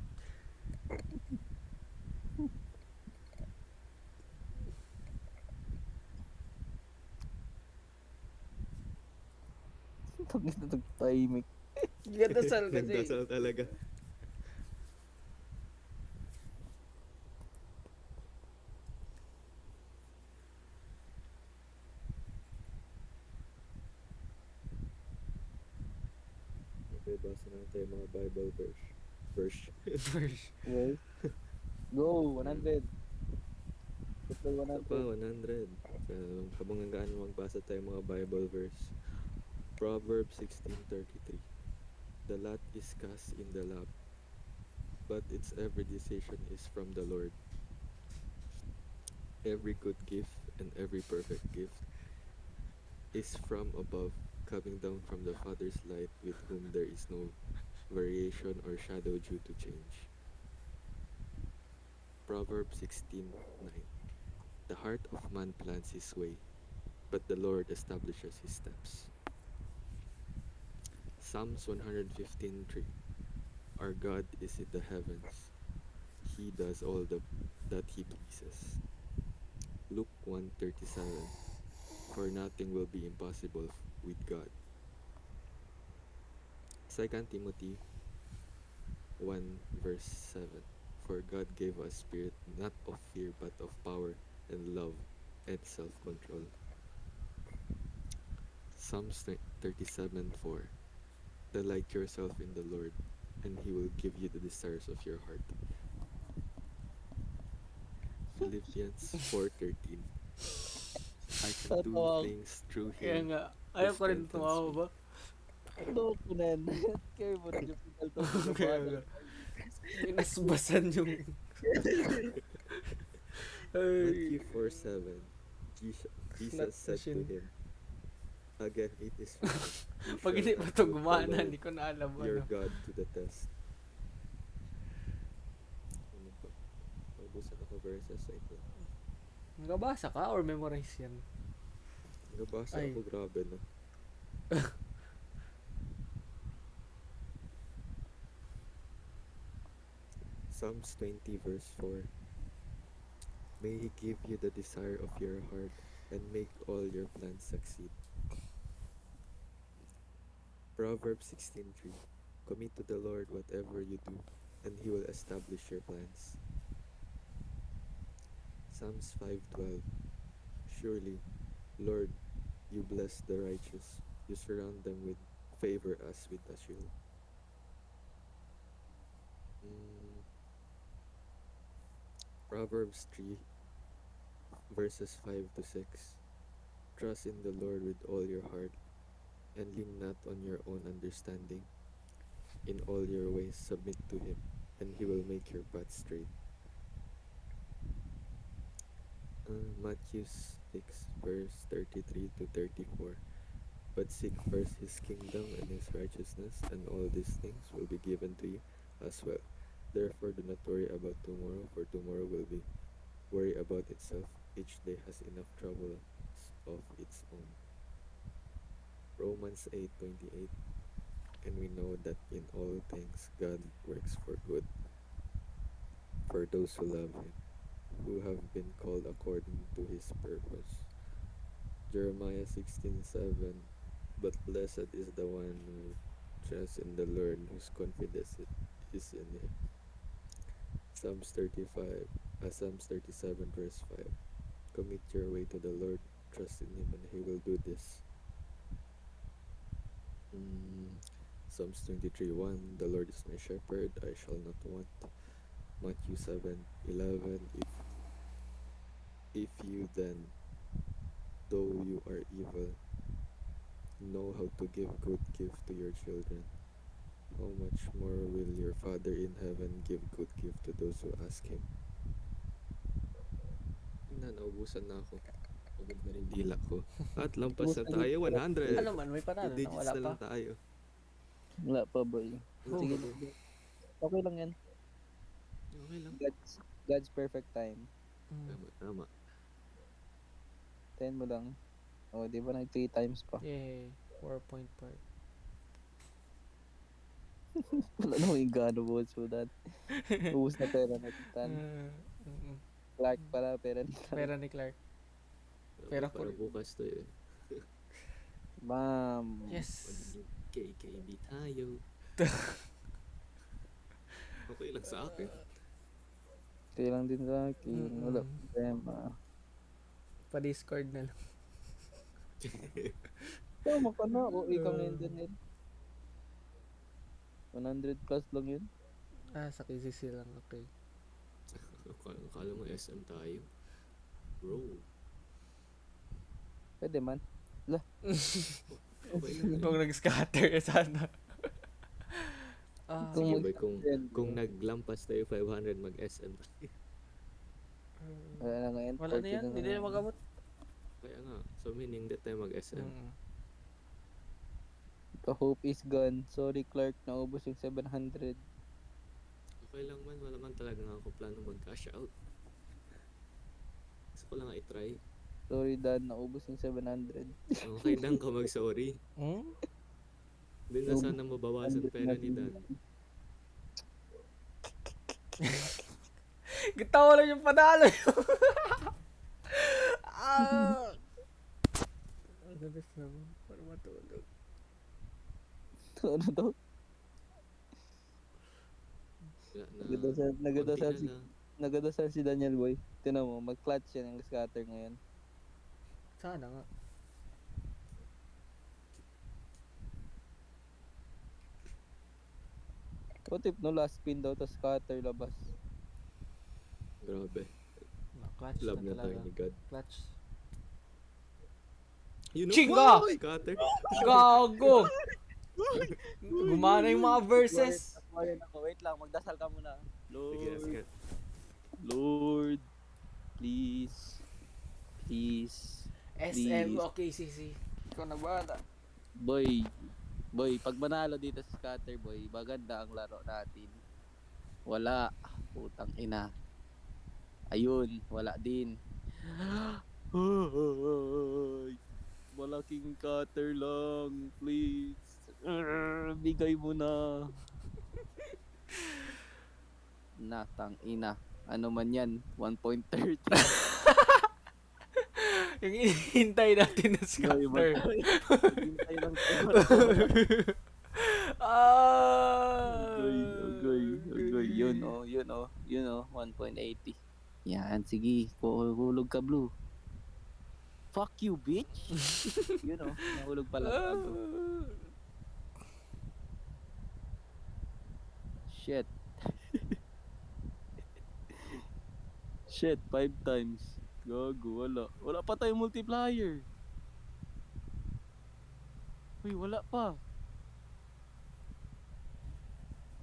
Tagis na tahimik. Gadasal kasi. Nagdasal talaga. Okay, basa natin yung mga Bible verse. Okay. Go, 100. Total Ito pa, 100. 100. Habang hanggaan magbasa tayo mga Bible verse. Proverbs 16:33. The lot is cast in the lap, but its every decision is from the Lord. Every good gift and every perfect gift is from above, coming down from the Father's light, with whom there is no variation or shadow due to change. Proverbs 16:9. The heart of man plans his way, but the Lord establishes his steps. Psalms 115:3. Our God is in the heavens. He does all that he pleases. Luke 1:37. For nothing will be impossible with God. 2 Timothy 1 verse 7. For God gave us spirit not of fear but of power and love and self-control. Psalms 37:4. Delight yourself in the Lord, and He will give you the desires of your heart. Philippians 4:13. I can do Tatawa ako. things through Kaya Him nga, who ayaw ko rin strengthens tumawa me. ba? Loko na yan. Kaya mo na yung pinal to Kaya pagkabata. nga. Binasbasan yung... Matthew Ay, 4:7. Jesus slot said to machine. him, again, it is written, you Pag shall hindi not pa ito put the gumana, Lord hindi ko na alam your ano. God to the test. Ano pa? Maubusan ako verses, I think. Nagabasa ka or memorize yan? Nabasa Ay. ako, grabe no. Psalms 20 verse 4. May He give you the desire of your heart and make all your plans succeed. Proverbs 16:3. Commit to the Lord whatever you do, and He will establish your plans. Psalms 5:12. Surely, Lord, you bless the righteous. You surround them with favor as with a shield. Mm, Proverbs 3 verses 5 to 6. Trust in the Lord with all your heart and lean not on your own understanding. In all your ways submit to Him, and He will make your path straight. Matthew 6 verse 33 to 34. But seek first His kingdom and His righteousness, and all these things will be given to you as well. Therefore do not worry about tomorrow, for tomorrow will be worry about itself. Each day has enough trouble of its own. Romans 8:28. And we know that in all things God works for good for those who love Him, who have been called according to His purpose. Jeremiah 16:7. But blessed is the one who trusts in the Lord, whose confidence is in Him. Psalms 37 verse 5. Commit your way to the Lord, trust in Him, and He will do this. Psalms 23:1. The Lord is my shepherd, I shall not want. Matthew 7:11. If you then, though you are evil, know how to give good gift to your children, how much more will your Father in heaven give good gift to those who ask Him? Naubusan na ako. Pagod na rin dila ko. At lampas na tayo, 100. Ano man, may 2 panalo na, digits wala na pa. lang tayo. Wala pa, boy. Sige. Okay lang yan. Okay lang. God's perfect time. Tama. 10 mo lang. O, di ba nag 3 times pa? Yay, 4.5. Wala namang igano mo sudan. Ubus na pera na titan. Clark pala, pera ni Clark. Pera ni Clark. Pero Para bukas to eh. Bam! Yes. KKB tayo. Okay lang sa akin. Kaya lang din sa akin. Wala problema. Pa-Discord na lang. Tama ka na. O, ikaw na yun din. 100 plus lang yun. Sa KCC lang, okay. Akala mo SM tayo. Bro. Pwede man. Okay lang. Kung nag-scatter, sana. Sige Kung boy, kung naglampas tayo 500 mag-SM tayo. wala na ngayon. Wala na yan, hindi na magamot. Kaya nga, so meaning that tayo mag-SM. Hope is gone. Sorry Clark, naubos yung 700. Okay lang man, wala man talaga nga ako plano mag-cash out. Gusto ko lang i-try. Sorry Dan, naubos yung 700. Okay lang ka mag-sorry. Hindi na sana mabawasan pera ni Dan. Gitawa lang yung panalo. Ang best naman, para matulog. Ano to? Na, Nagadasal konti si, na lang. nagadasal si Daniel Boy. Tinan mo, mag-clutch siya ng scatter ngayon. Sana nga. What if no last spin daw, tas scatter labas? Grabe. Clutch Love na na tayo talaga. ni God. Clutch. You know, Chinga! wow, scatter. Gago! Gumana yung mga verses. Warren ako. Wait lang, magdasal ka muna. Sige, Lord, sige. Lord, please, please, SM please. o KCC. Ikaw na bahala. Boy, pag manalo dito sa scatter, boy, maganda ang laro natin. Wala. Putang ina. Ayun, wala din. Ay, malaking cutter lang, please. Bigay mo na. Natang ina. Ano man yan, 1.30. Yung hinihintay natin na scatter. Hintay lang Ah! Agoy. Yun oh, 1.80. Yan, sige, hulog ka, Blue. Fuck you, bitch. Yun oh, nahulog pala ako. Shit. Shit, 5 times. Gago, wala. Wala pa tayong multiplier. Uy, wala pa.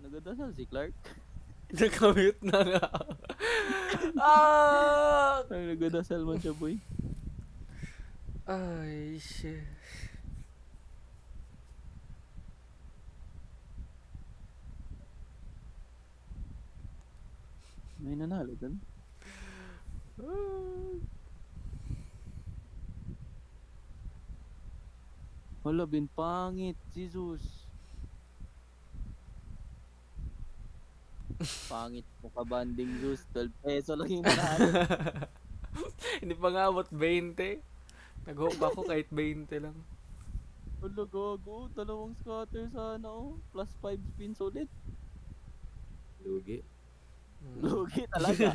Nagadasal si Clark. Nakamute na nga. Ah! Ay, nagadasal man siya, boy. Ay, shit. May nanalo dun. Wala, bin pangit. Jesus. Pangit mo ka banding Zeus. 12 peso lang yung nanalo. Hindi pa nga abot 20. Nag-hope ako kahit 20 lang. Wala, gago. Dalawang scatter sana oh. Plus 5 spins ulit. Lugi. Lugi talaga.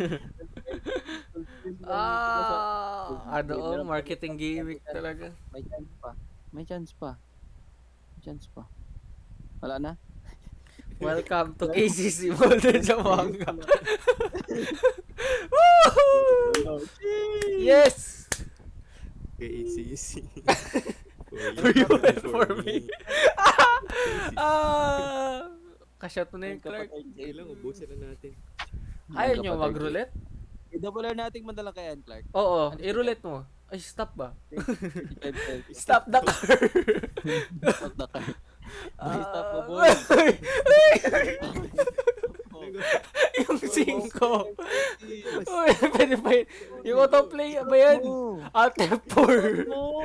Ano oh, marketing gimmick talaga. May chance pa. Wala na? Welcome to KCC Molden Zamboanga. Yes! KCC. For you and for me. Kasyat mo na yung Clark. Okay lang, ubusin na natin. Ayaw nyo mag-roulette? I-double R natin madala kay Ann Clark. Oo, i-roulette mo. Ay, stop ba? 35 Stop the car! Stop the car. Boy, stop the boy. Yung 5. Uy, pwede pa yun. Yung autoplay ba yan? Alt F4. No.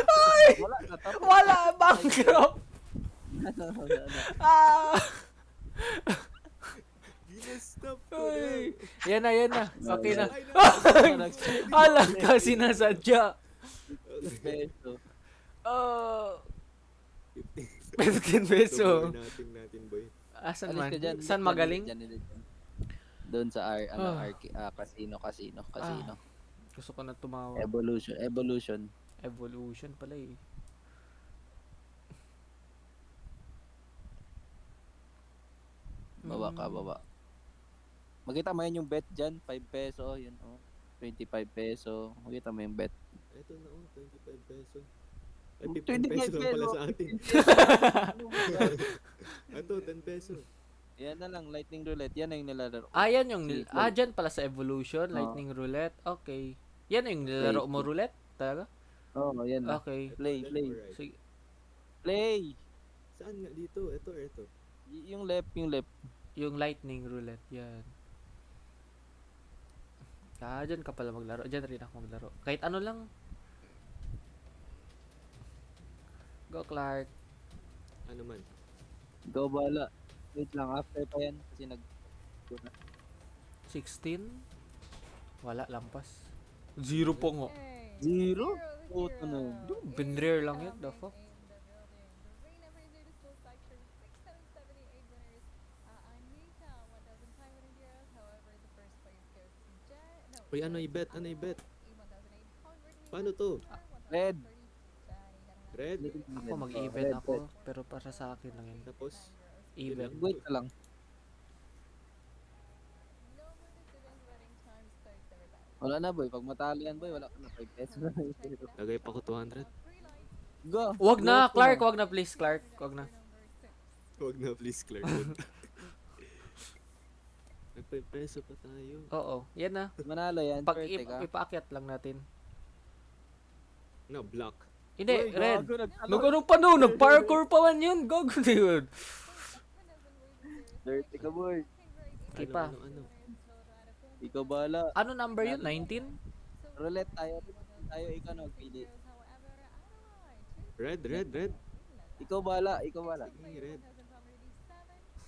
Ay! Wala na. Tapos. Wala! Bankrupt! Ah! Stop ko Uy! Yan na. Okay na. Nag-spin Alam ka sinasadya. peso. 15 peso. natin, boy. Asan Alis man? ka dyan. Saan magaling? Doon sa Ah. casino. Gusto ko na tumawa. Evolution. Evolution pala eh. Baba. Makita mo yun yung bet dyan, 5 peso, yun oh. 25 peso. Makita mo yung bet. Ito na 25 peso. Ay, 25 15 peso lang pala peso. sa atin. Ito, 10 peso. Yan na lang, lightning roulette. Yan na yung nilalaro. Yan yung Sige, dyan pala sa Evolution, Lightning Roulette. Okay. Yan yung nilalaro mo roulette? Talaga? Oo, yan na. Okay. Play. Sige. Play! Saan nga dito? Ito. Yung left. Yung Lightning Roulette, yan. Dyan ka pala maglaro. Dyan rin ako maglaro. Kahit ano lang. Go, Clark. Ano man? Go bala. Wait lang, after pa yan. Kasi 16? Wala, lampas. 0 po nga. Zero? Puto na yun. Binrare lang yun, the fuck. Uy, ano i-bet? Ano i-bet? Paano to? Red. Red? Ako mag-even Red, ako, pero para sa akin lang yun. Tapos, Even. Wait ka lang. Wala na boy, pag matalo yan boy, wala ka na 5 pesos na. lagay pa ko 200. Go! Wag na, Go, Clark, go. wag na please, Clark. Wag na. Huwag na please, Clark. May 5 peso pa tayo. Oo, yan na. Manalo yan, Pag swerte ka. ipaakyat lang natin. No, block. Hindi, Uy, red. gago, nagtalo. Nag-ano pa no, nag-parkour pa man yun. Gago na yun. Swerte ka boy. Okay pa. Ano? Ikaw bahala. Ano number yun? 19? Roulette tayo. Tayo ikaw nagpili. Red. Ikaw bahala, ikaw bahala. Ay, red.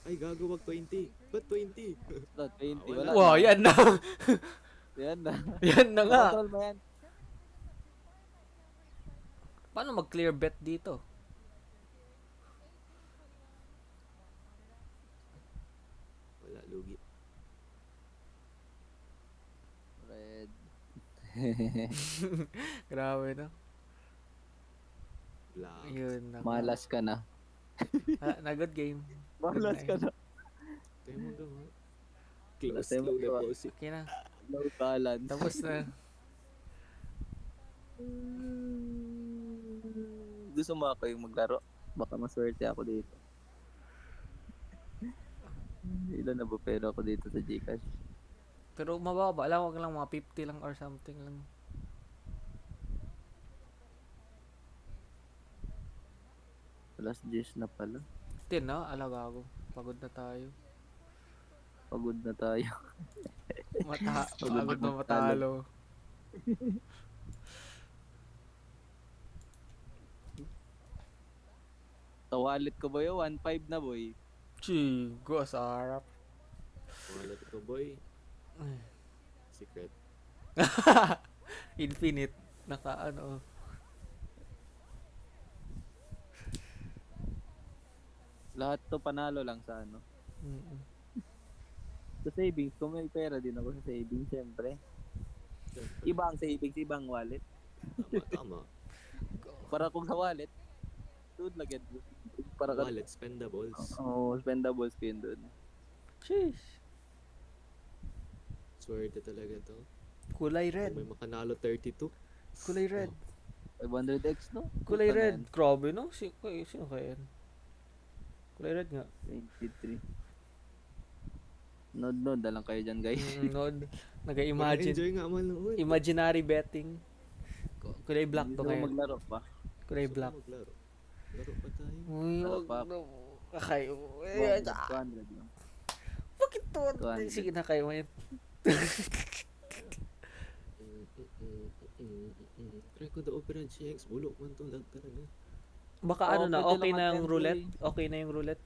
Ay, gago, wag 20. Ba't 20? Ito, 20. Wala. Wala Wow, na. yan na. Yan na. Yan na nga. Control mo yan. Paano mag-clear bet dito? Wala, lugi. Red. Grabe no. Black. Yun na. Malas ka na. Na good game. Malas ka na. Tayo mo gawa. Close, Tayo mo slow gawa. deposit. Okay na. Low balance. Tapos na. Gusto mo ako yung maglaro? Baka maswerte ako dito. Ilan na ba pero ako dito sa Gcash? Pero mababa lang, wag lang mga 50 lang or something lang. Alas 10 na pala. 10 na, alagago. Pagod na tayo. Pagod na tayo. Pagod na matalo. Sa wallet ko ba yun? 1.5 na boy. Chigo, sarap. Wala to, boy. Secret. Infinite. Naka ano. Lahat to panalo lang sa ano. Mm-mm. Sa savings, kung may pera din ako sa savings, siyempre. Iba ang savings, ibang wallet. Tama. Para kung sa wallet, dude lagyan. Para ka, Wallet, spendables. spendables ko yun doon. Sheesh. Swerte talaga to. Kulay Kung red. may makanalo 32. Kulay red. 500x, no? Kulay Puta na red. Grabe no? Sino kaya yan? Kulay red nga. yan. 23. Nod, dalang kayo dyan, guys. Nod. Nag-imagine. Enjoy nga man noon. Imaginary betting. Kulay black Hindi to na ngayon. maglaro pa. Kulay black. Maglaro. Laro pa tayo. Uy, Laro wag pa. na. Okay. 200 lang. Bakit to? 200. Sige na kayo ngayon. Try ko the Opera GX. Bulok man to. Lag talaga. Baka Oo, ano na, pwede okay lang na yung attend, roulette? boy. Okay na yung roulette?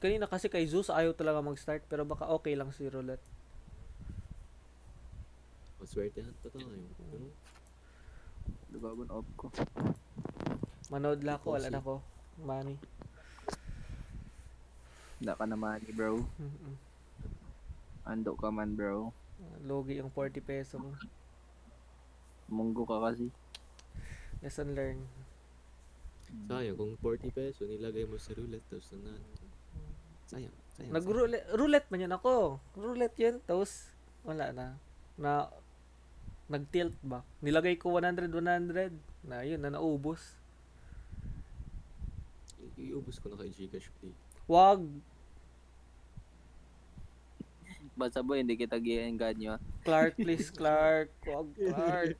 Kanina kasi kay Zeus ayaw talaga mag-start pero baka okay lang si roulette. Maswertehan pa tayo. Pero, Lugagon off ko. Manood lang ako, wala na ako. Money. Hindi ka na money, bro. Mm-mm. Ando ka man, bro. Logi yung 40 peso mo. Munggo ka kasi. Lesson learned. sayang. Kung 40 peso, nilagay mo sa roulette. Tapos nanalo. Sayang. Sayang. Roulette man yun ako. Roulette yun. Tapos, wala na. Nag-tilt ba? Nilagay ko 100. Na yun, na naubos. Iubos ko na kay Gcash Play. Wag. Basta boy, hindi kita gi-enganyo. Clark, please, Clark. Wag, Clark.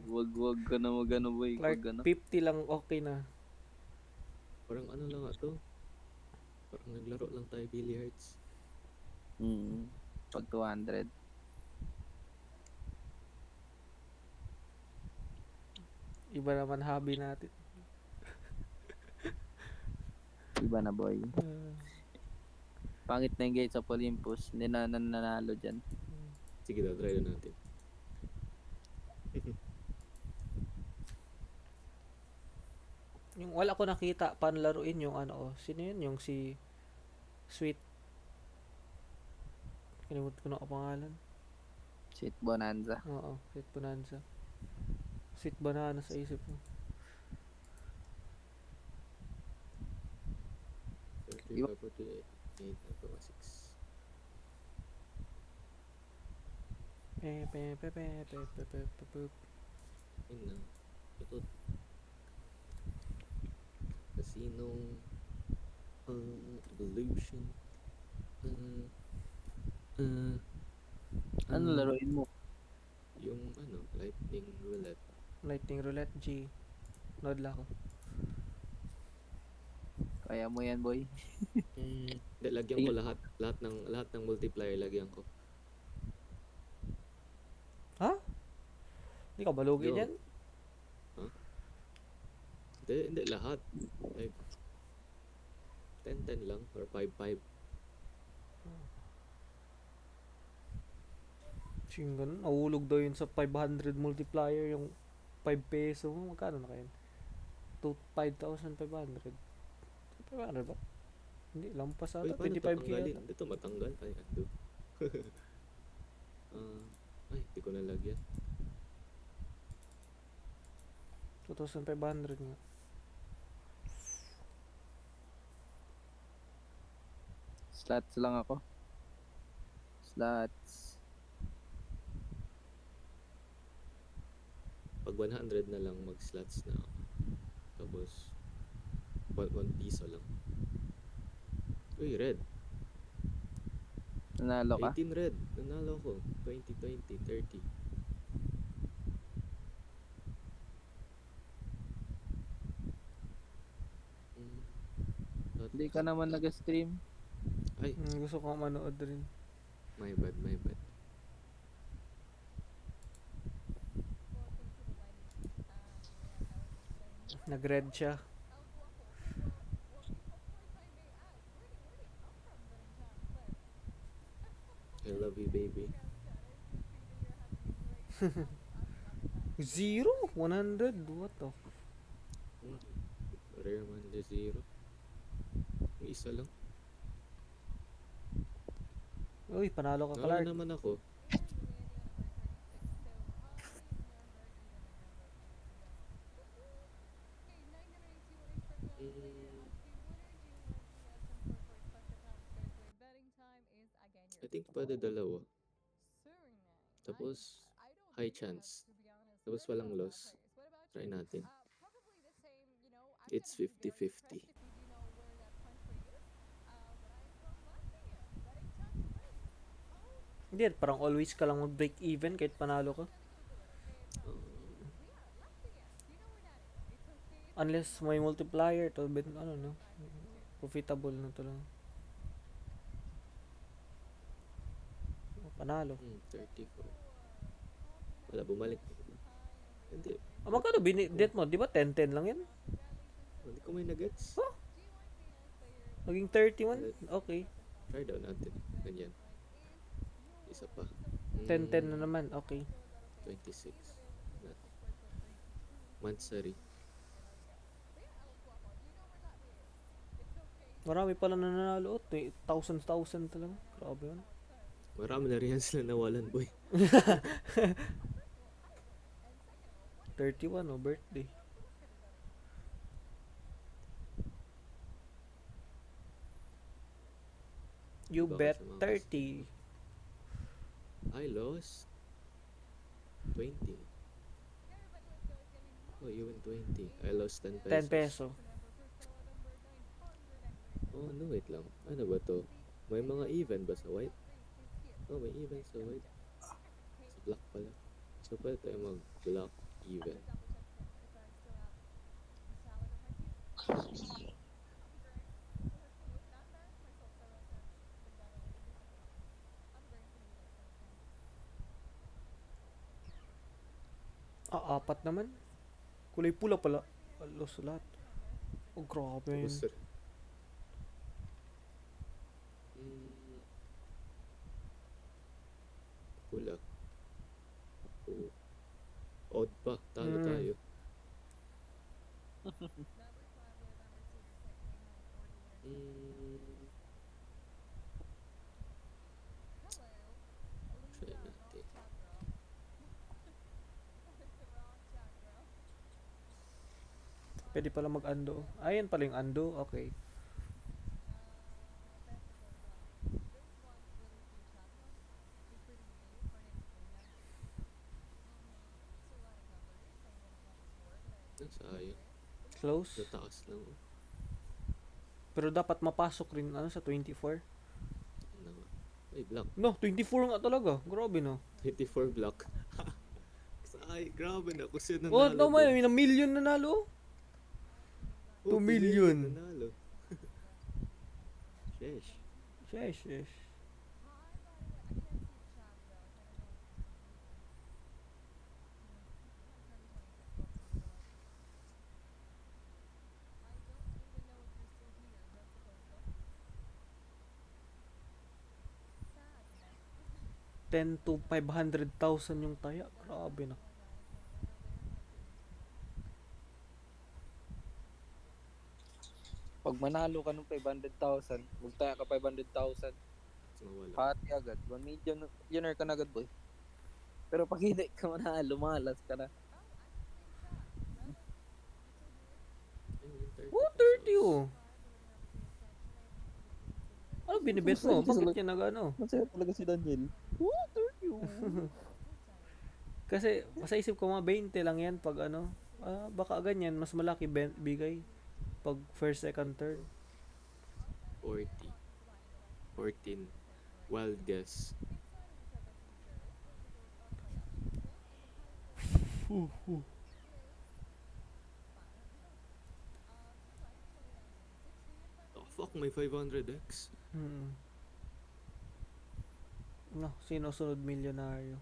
Wag ka na magano boy. Clark, Wag ano. 50 lang okay na. Parang ano lang nga to. Parang naglaro lang tayo billiards. Pag 200. Iba naman hobby natin. Iba na boy. Pangit na yung gate sa Olympus. Hindi na nanalo dyan. Sige daw, try na natin. Yung wala ko nakita paano laruin yung ano, sino yun? Yung si Sweet Kalimutan ko na ang pangalan. Shit bonanza. Oo, Sweet Bonanza. Sweet Banana sa isip mo. 35, 48, 9.6. Yun na. Ito. Casino. Evolution. Ano laruin mo? Yung lightning roulette. Lightning Roulette G. Load lang ako. Kaya mo yan, boy. Hindi, lagyan ko lahat ng multiplier lagyan ko. Ha? Hindi ka balugin Yo. yan? Hindi lahat. Like 10 lang or 5. Sing ganun. Nahulog daw yun sa 500 multiplier yung 5 peso mo. Magkano na kayo? 5,500. 500 ba? Hindi, lampas Uy, ata. paano 25k tatanggalin? ata. Dito matanggal. Ay, ando. Ay, di ko nalagyan. 2,500 nga. Slots lang ako. Slots. Pag 100 na lang, mag-slots na ako. Tapos, 1 piso lang. Uy, red. Nanalo ka? 18 red. Nanalo ko. 20, 20, 30. Hindi ka naman nag-stream. Ay, Gusto ko manood rin. my bad. Nag-red siya. I love you, baby. 0? 100? What the? Rare man the 0. Yung isa lang. Uy, panalo ka, Nalo Clark. naman ako. I think pwede dalawa. Tapos, high chance. Tapos walang loss. Try natin. It's 50-50. Hindi, parang always ka lang mag-break even kahit panalo ka. Unless may multiplier to, no? Profitable na to lang. Panalo. 34. Wala, bumalik. Hindi. Magkano binidit mo? Di ba 10-10 lang yan? Hindi ko may nuggets. Naging 31? Okay. Try daw natin. Ganyan. Isa pa. 10-10 na naman. Okay. 26. Mansari. Marami pala nananalo. 1,000 talaga. Grabe yun. Marami na rin yan sila nawalan, boy. 31 birthday. You Bakit bet sa mga 30. I lost 20. Oh, you win 20. I lost 10 pesos. 10 peso. Oh, no, wait lang. Ano ba to? May mga even ba sa white? Oh, may even sa white. Sa black pala. So, pwede tayo mag-black even. Apat naman. Kulay pula pala. Alos lahat. Oh, grabe yun. Tapos, pula. Oh. Odd pa. Talo tayo. Pwede pala mag-undo. Ayan pala yung undo. Okay. Sayang. Close. Nataas lang. Oh. Pero dapat mapasok rin ano sa 24. Ano nga. Ay, block. No, 24 nga talaga. Grabe no. 24 block. Ay, grabe na. Kung sino Oh, nanalo no man, dun. may na million nanalo. Oh, 2 million. nanalo. Sheesh. Yes, yes. $10,000 to 500,000 yung taya. Grabe na. Pag manalo ka ng 500,000, magtaya ka 500,000, Mawala. pati agad. 1 million, millionaire ka na agad, boy. Pero pag hindi ka manalo, malas ka na. Ay, yung 30 Oh, 30 pesos. oh. Ano binibet mo? Masaya Bakit yan nag-ano? Masaya talaga si Daniel. Oh, 30 Kasi sa isip ko mga 20 lang yan pag ano. Baka ganyan, mas malaki bigay. Pag first, second, third. 40. 14. Wild guess. Oh, fuck, may 500x. Hmm. No, sino sunod milyonaryo?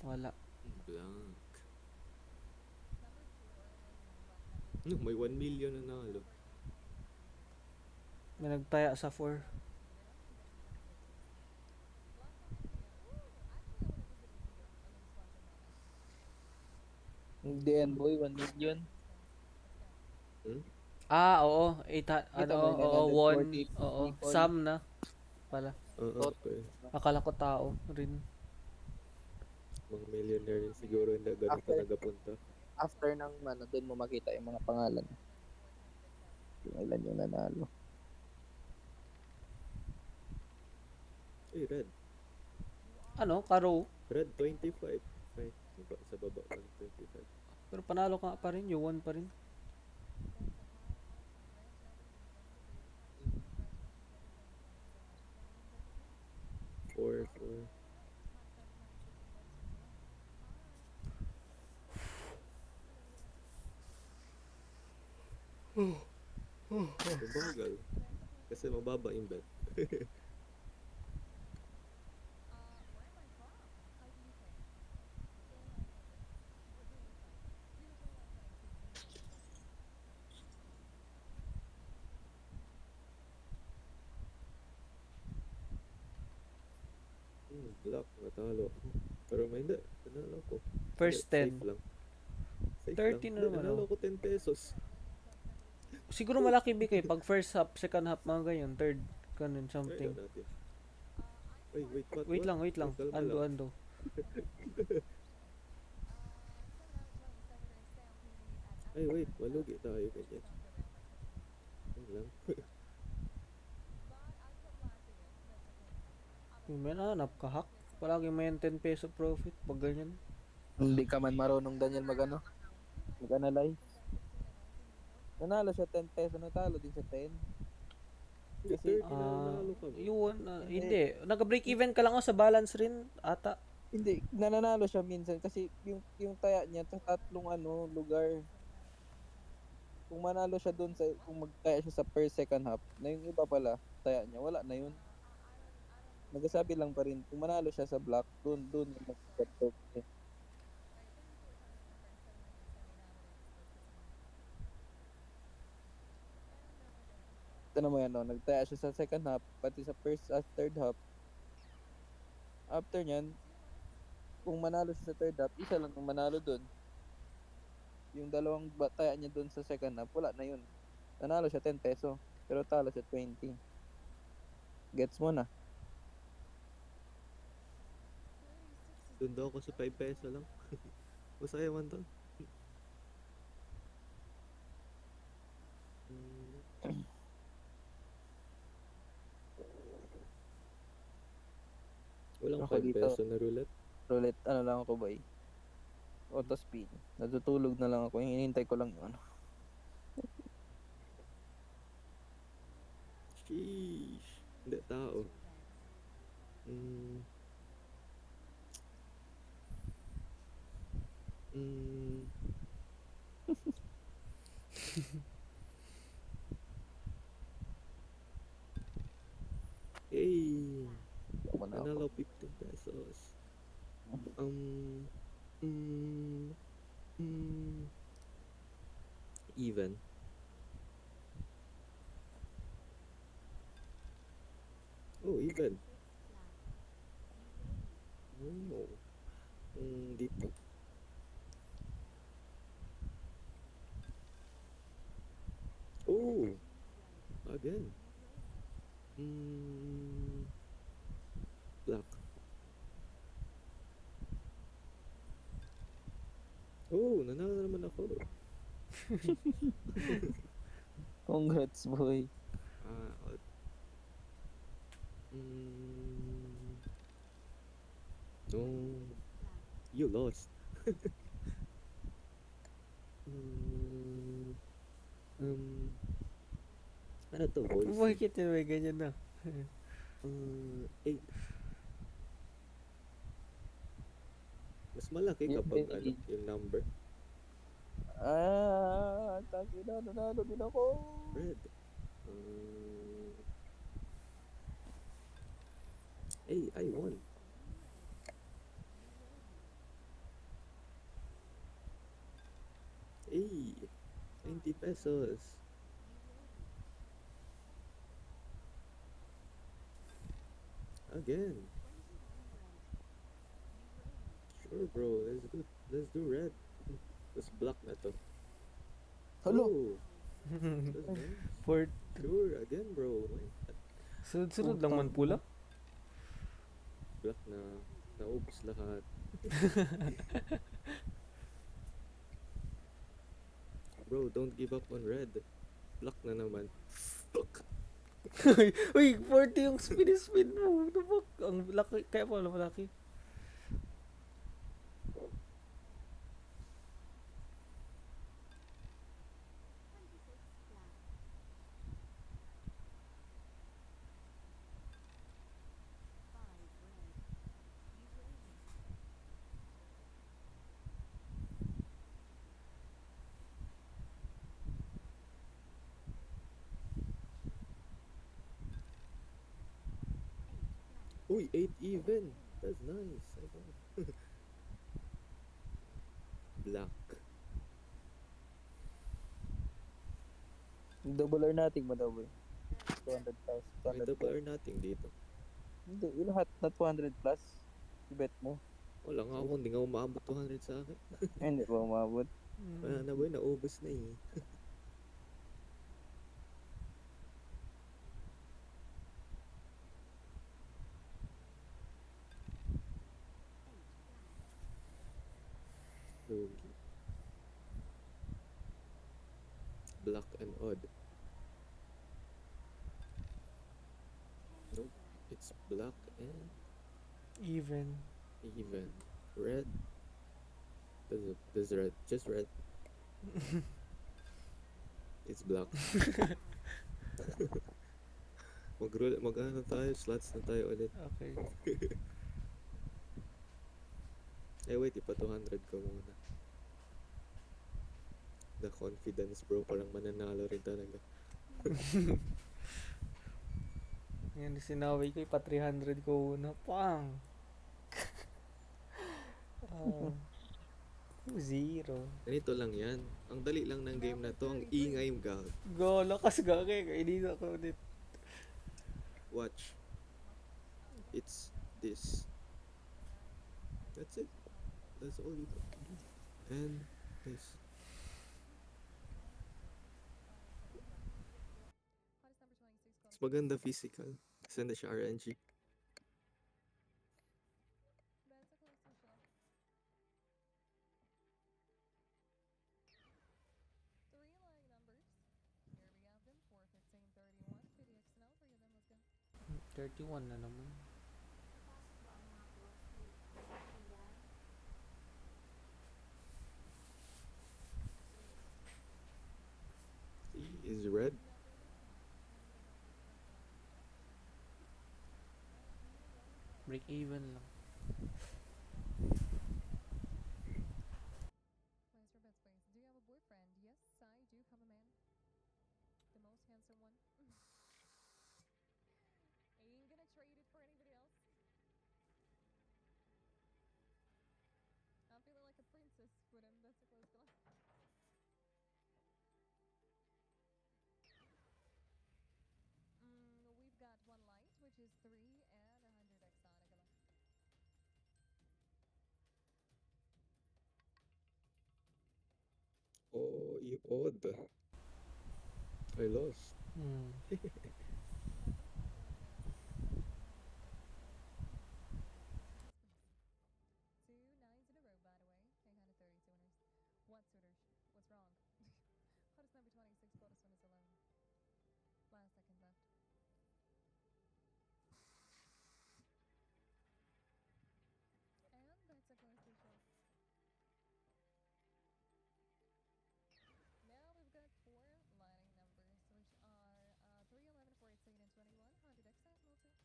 Wala. Blank. No, may 1 million na nalo. May nagtaya sa 4. Hindi yan, boy. 1 million. Oo. Ano, mo, oo, 940 1. Oo, people. Sam na. Pala. Okay. Akala ko tao rin. Mga millionaire yun siguro yung ganun ka After- nagapunta. After ng doon mo makita yung mga pangalan. Yung ilan yung nanalo. Ay, red. Ano, Karo? Red 25. Ay, sa baba 125. Pero panalo ka pa rin, yung 1 pa rin. Four. Mabagal. Kasi mababa yung bet. Block, natalo ako. Pero may hindi, nanalo ko. First Safe 10. lang. Safe 30 lang. na Hindi, naman, nanalo oh. ko 10 pesos. Siguro malaki bigay pag first half, second half, mga ganyan, third, ganun, Try something. na natin. Wait, what? Wait lang. Kalma Ando, lang. ando. Ay, wait, malugi tayo ganyan. Yan lang. May nahanap ka, hack. Palagi may 10 peso profit pag ganyan. Hindi ka man marunong, Daniel, mag-analyze. Nanalo siya 10 peso, natalo din siya 10. Hindi, Kasi- 30 na nanalo kami. Yun, Hindi. hindi. Nag-break even ka lang sa balance rin, ata. Hindi, nananalo siya minsan kasi yung taya niya sa tatlong lugar. Kung manalo siya doon kung magtaya siya sa per second half, na yung iba pala, taya niya, wala na yun. Nagsasabi lang pa rin, kung manalo siya sa block, doon yung mag-get siya. Ito mo yan, no? Nagtaya siya sa second half, pati sa first at third half. After nyan, kung manalo siya sa third half, isa lang yung manalo doon. Yung dalawang taya niya doon sa second half, wala na yun. Nanalo siya 10 peso, pero talo siya 20. Gets mo na? Doon daw ako sa 5 peso lang. Masaya man to. Mm, Walang Ako 5 dito, peso na roulette. roulette, ano lang ako boy. Auto spin. Natutulog na lang ako. Hinihintay ko lang yung ano. Sheesh. Hindi, tao. Mm, mm, hey! Tama na ako. Nanalo 15 pesos. Um, mm, mm, even. Oh, even. Oh, dito. Oh, again. Mm, black. Oh, nanalo na naman ako. Congrats boy. Odd. Mm, no, you lost. Mm, um, ano to, voice? Bakit yun may ganyan na? 8. Mas malaki Yun kapag din. ano, yung number. Taki na, nanalo din ako. Red. Um, hey, I won. Hey, 20 pesos. Again. Sure, bro. Let's do red. Let's block na to. Hello. Oh, that's nice. For Sure, again, bro. Why not? sunod-sunod lang man pula. Block na. Naubos lahat. Bro, don't give up on red. Block na naman. Fuck. Uy, 40 yung spin mo. Ano ba? Ang laki. Kaya pala malaki. Uy, 8 even. That's nice. I know. Black. Double or nothing ba daw boy? 200 plus. May 200 double plus. or nothing dito. Hindi, yung lahat na 200 plus. I-bet mo. Wala nga ako, hindi nga umabot 200 sa akin. Hindi ba umabot? Wala na boy, naubos na eh. Lugi. Black and odd. Nope. It's black and Even. even. Red. There's red. Just red. It's black. Mag-ano tayo, slots na tayo ulit. Okay. Eh wait, ipa 200 ko muna. The confidence bro, parang mananalo rin talaga. Yan, sinaway ko. Ipa 300 ko una. Pang! Ah, 0. Ganito lang yan. Ang dali lang ng game na to, ang ingay gag. Go, lakas gagi. Hindi na ako ulit. Watch. It's this. That's it. That's all you do. And this. Mas maganda physical. Kasi hindi siya RNG. 31 na naman. C is red. Break even lang. Plans for bed space. Do you have a boyfriend? Yes, I do have a man. The most handsome one. Ain't gonna trade it for anybody else. I'm feeling like a princess with him. That's a close one. We've got one light, which is 3 and 100 Exonica. Oh, you odd. I lost. Hmm. Two nines in a row, by the way. 830 tuners. What suitors? What's wrong? Hottest number 26, coldest one is 11. Last second left. And that's a close to show. Now we've got 4 lining numbers, which are 3, 11, 14, and 21. 100 excess multi.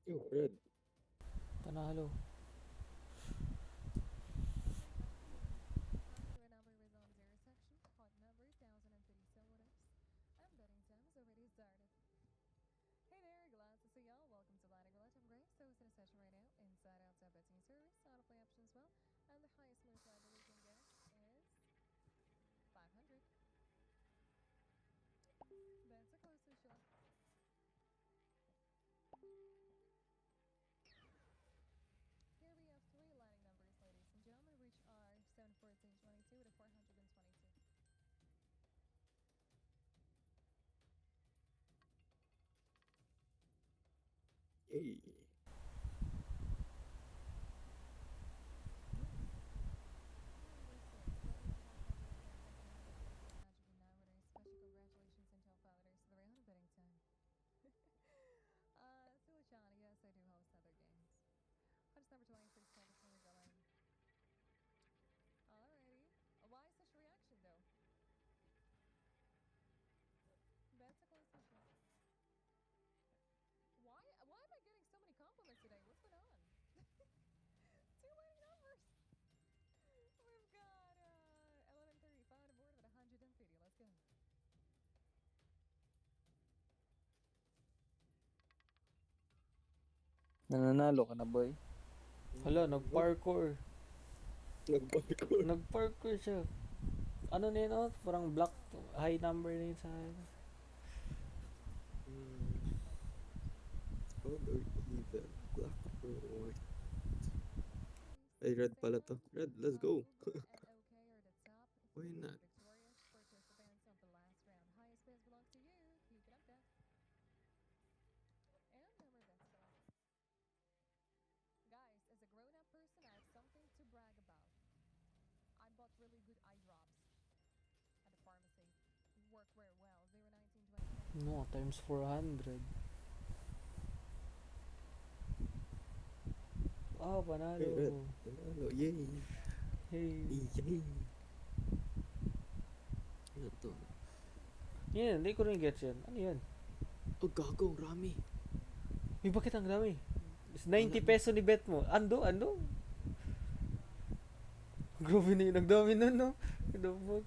Oh, red. Panalo. Your number is on 0 section. Hot number 1030 sodas. And betting time is already started. Hey there, glad to see y'all. Welcome to Lighting Roulette. I'm Grace, hosting a session right now inside outside betting service, auto play option as well. And the highest move that we can get is 500. That's a close to show. Here we have 3 lining numbers, ladies and gentlemen, which are 7, 14, 22 to 422. Yay. Special congratulations and top founders to the round of betting time. Silicon, yes, I do host other games. Hottest number 26, coldest one is 11. Alrighty. Why such reaction though? That's a close issue. Why am I getting so many compliments today? What's going on? 2 winning numbers. We've got 1135 aboard with 150. Let's go. Nananalo ka na, boy. Hala, nag-parkour. Nag-parkour. Nag-parkour siya. Ano na yun, oh? Parang black, high number na yun sa akin. Odd or even. Black or white. Ay, red pala to. Red, let's go. Why not? Victorious participants of the last round. Highest bids belongs to you. Keep it up there. And number bets go. Guys, as a grown-up person, I have something to brag about. I bought really good eye drops at the pharmacy. Work very well. 019 20. No, times 400. Oh, panalo. Hey, red. Panalo. Yay. Hey. Yay. Ano to? Yan, hindi ko rin gets yan. Ano yan? Oh, gago. Rami. Uy, bakit ang dami? 90 peso ni bet mo. Ando? Grabe na yun. Ang dami na, no? The fuck?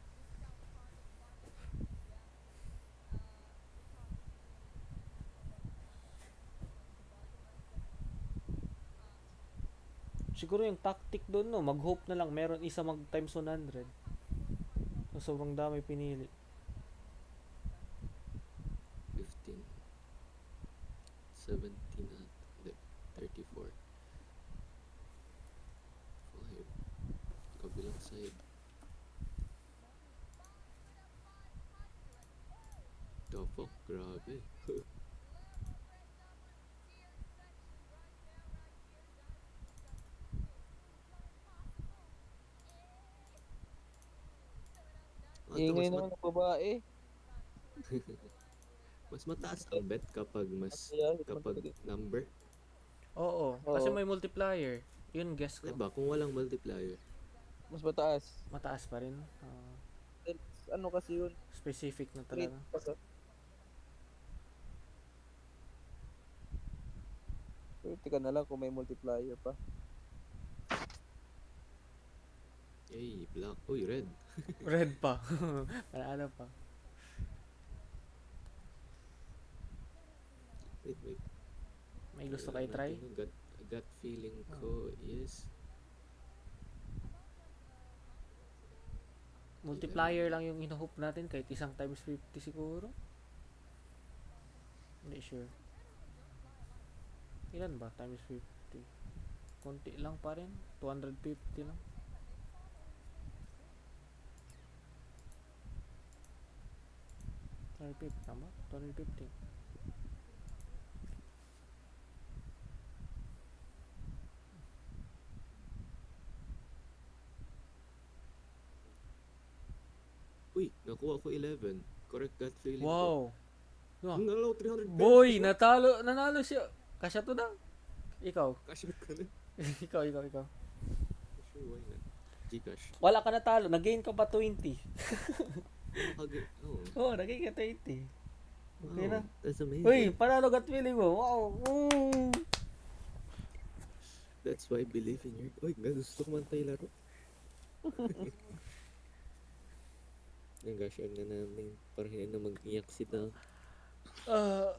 Siguro yung tactic doon, no? Mag-hope na lang meron isa mag times 100. So, sobrang dami pinili. 15. 17 at hindi, 34. 5. Kabilang side. The fuck? Grabe. ngayon naman ng babae. Mas mataas ang bet kapag Masayahin naman kapag talaga. number. Oo, kasi Oo. may multiplier. Yun guess ko. Diba? Kung walang multiplier. Mas mataas. Mataas pa rin. Ano kasi yun? Specific na Rate talaga. kasi. Swerte ka na lang kung may multiplier pa. Ay, black. Uy, red. Red pa. Ano pa. Wait. May gusto Wala kayo try? natin, gut feeling ko is... Multiplier lang yung hinuhope natin kahit isang times 50 siguro. Hindi sure. Ilan ba times 50? Konti lang pa rin. 250 lang. Tama? 250. Uy, nakuha ko 11. Correct gut feeling ko. Wow! Yeah. Nalo, 300 pesos. Boy, nanalo siya. Kasya to na. Ikaw. Cash back ka na. ikaw. Sure, why not? Gcash. Wala ka natalo. Nag-gain ka pa 20. Oh, Oh, nag-gain ka 20. Okay wow, na. that's amazing. Uy, panalo gut feeling mo. Wow. That's why I believe in your... Uy, gusto ko man tayo laro. Yung gosh, na namin. Parang hindi na mag-iyak si Tang. Uh,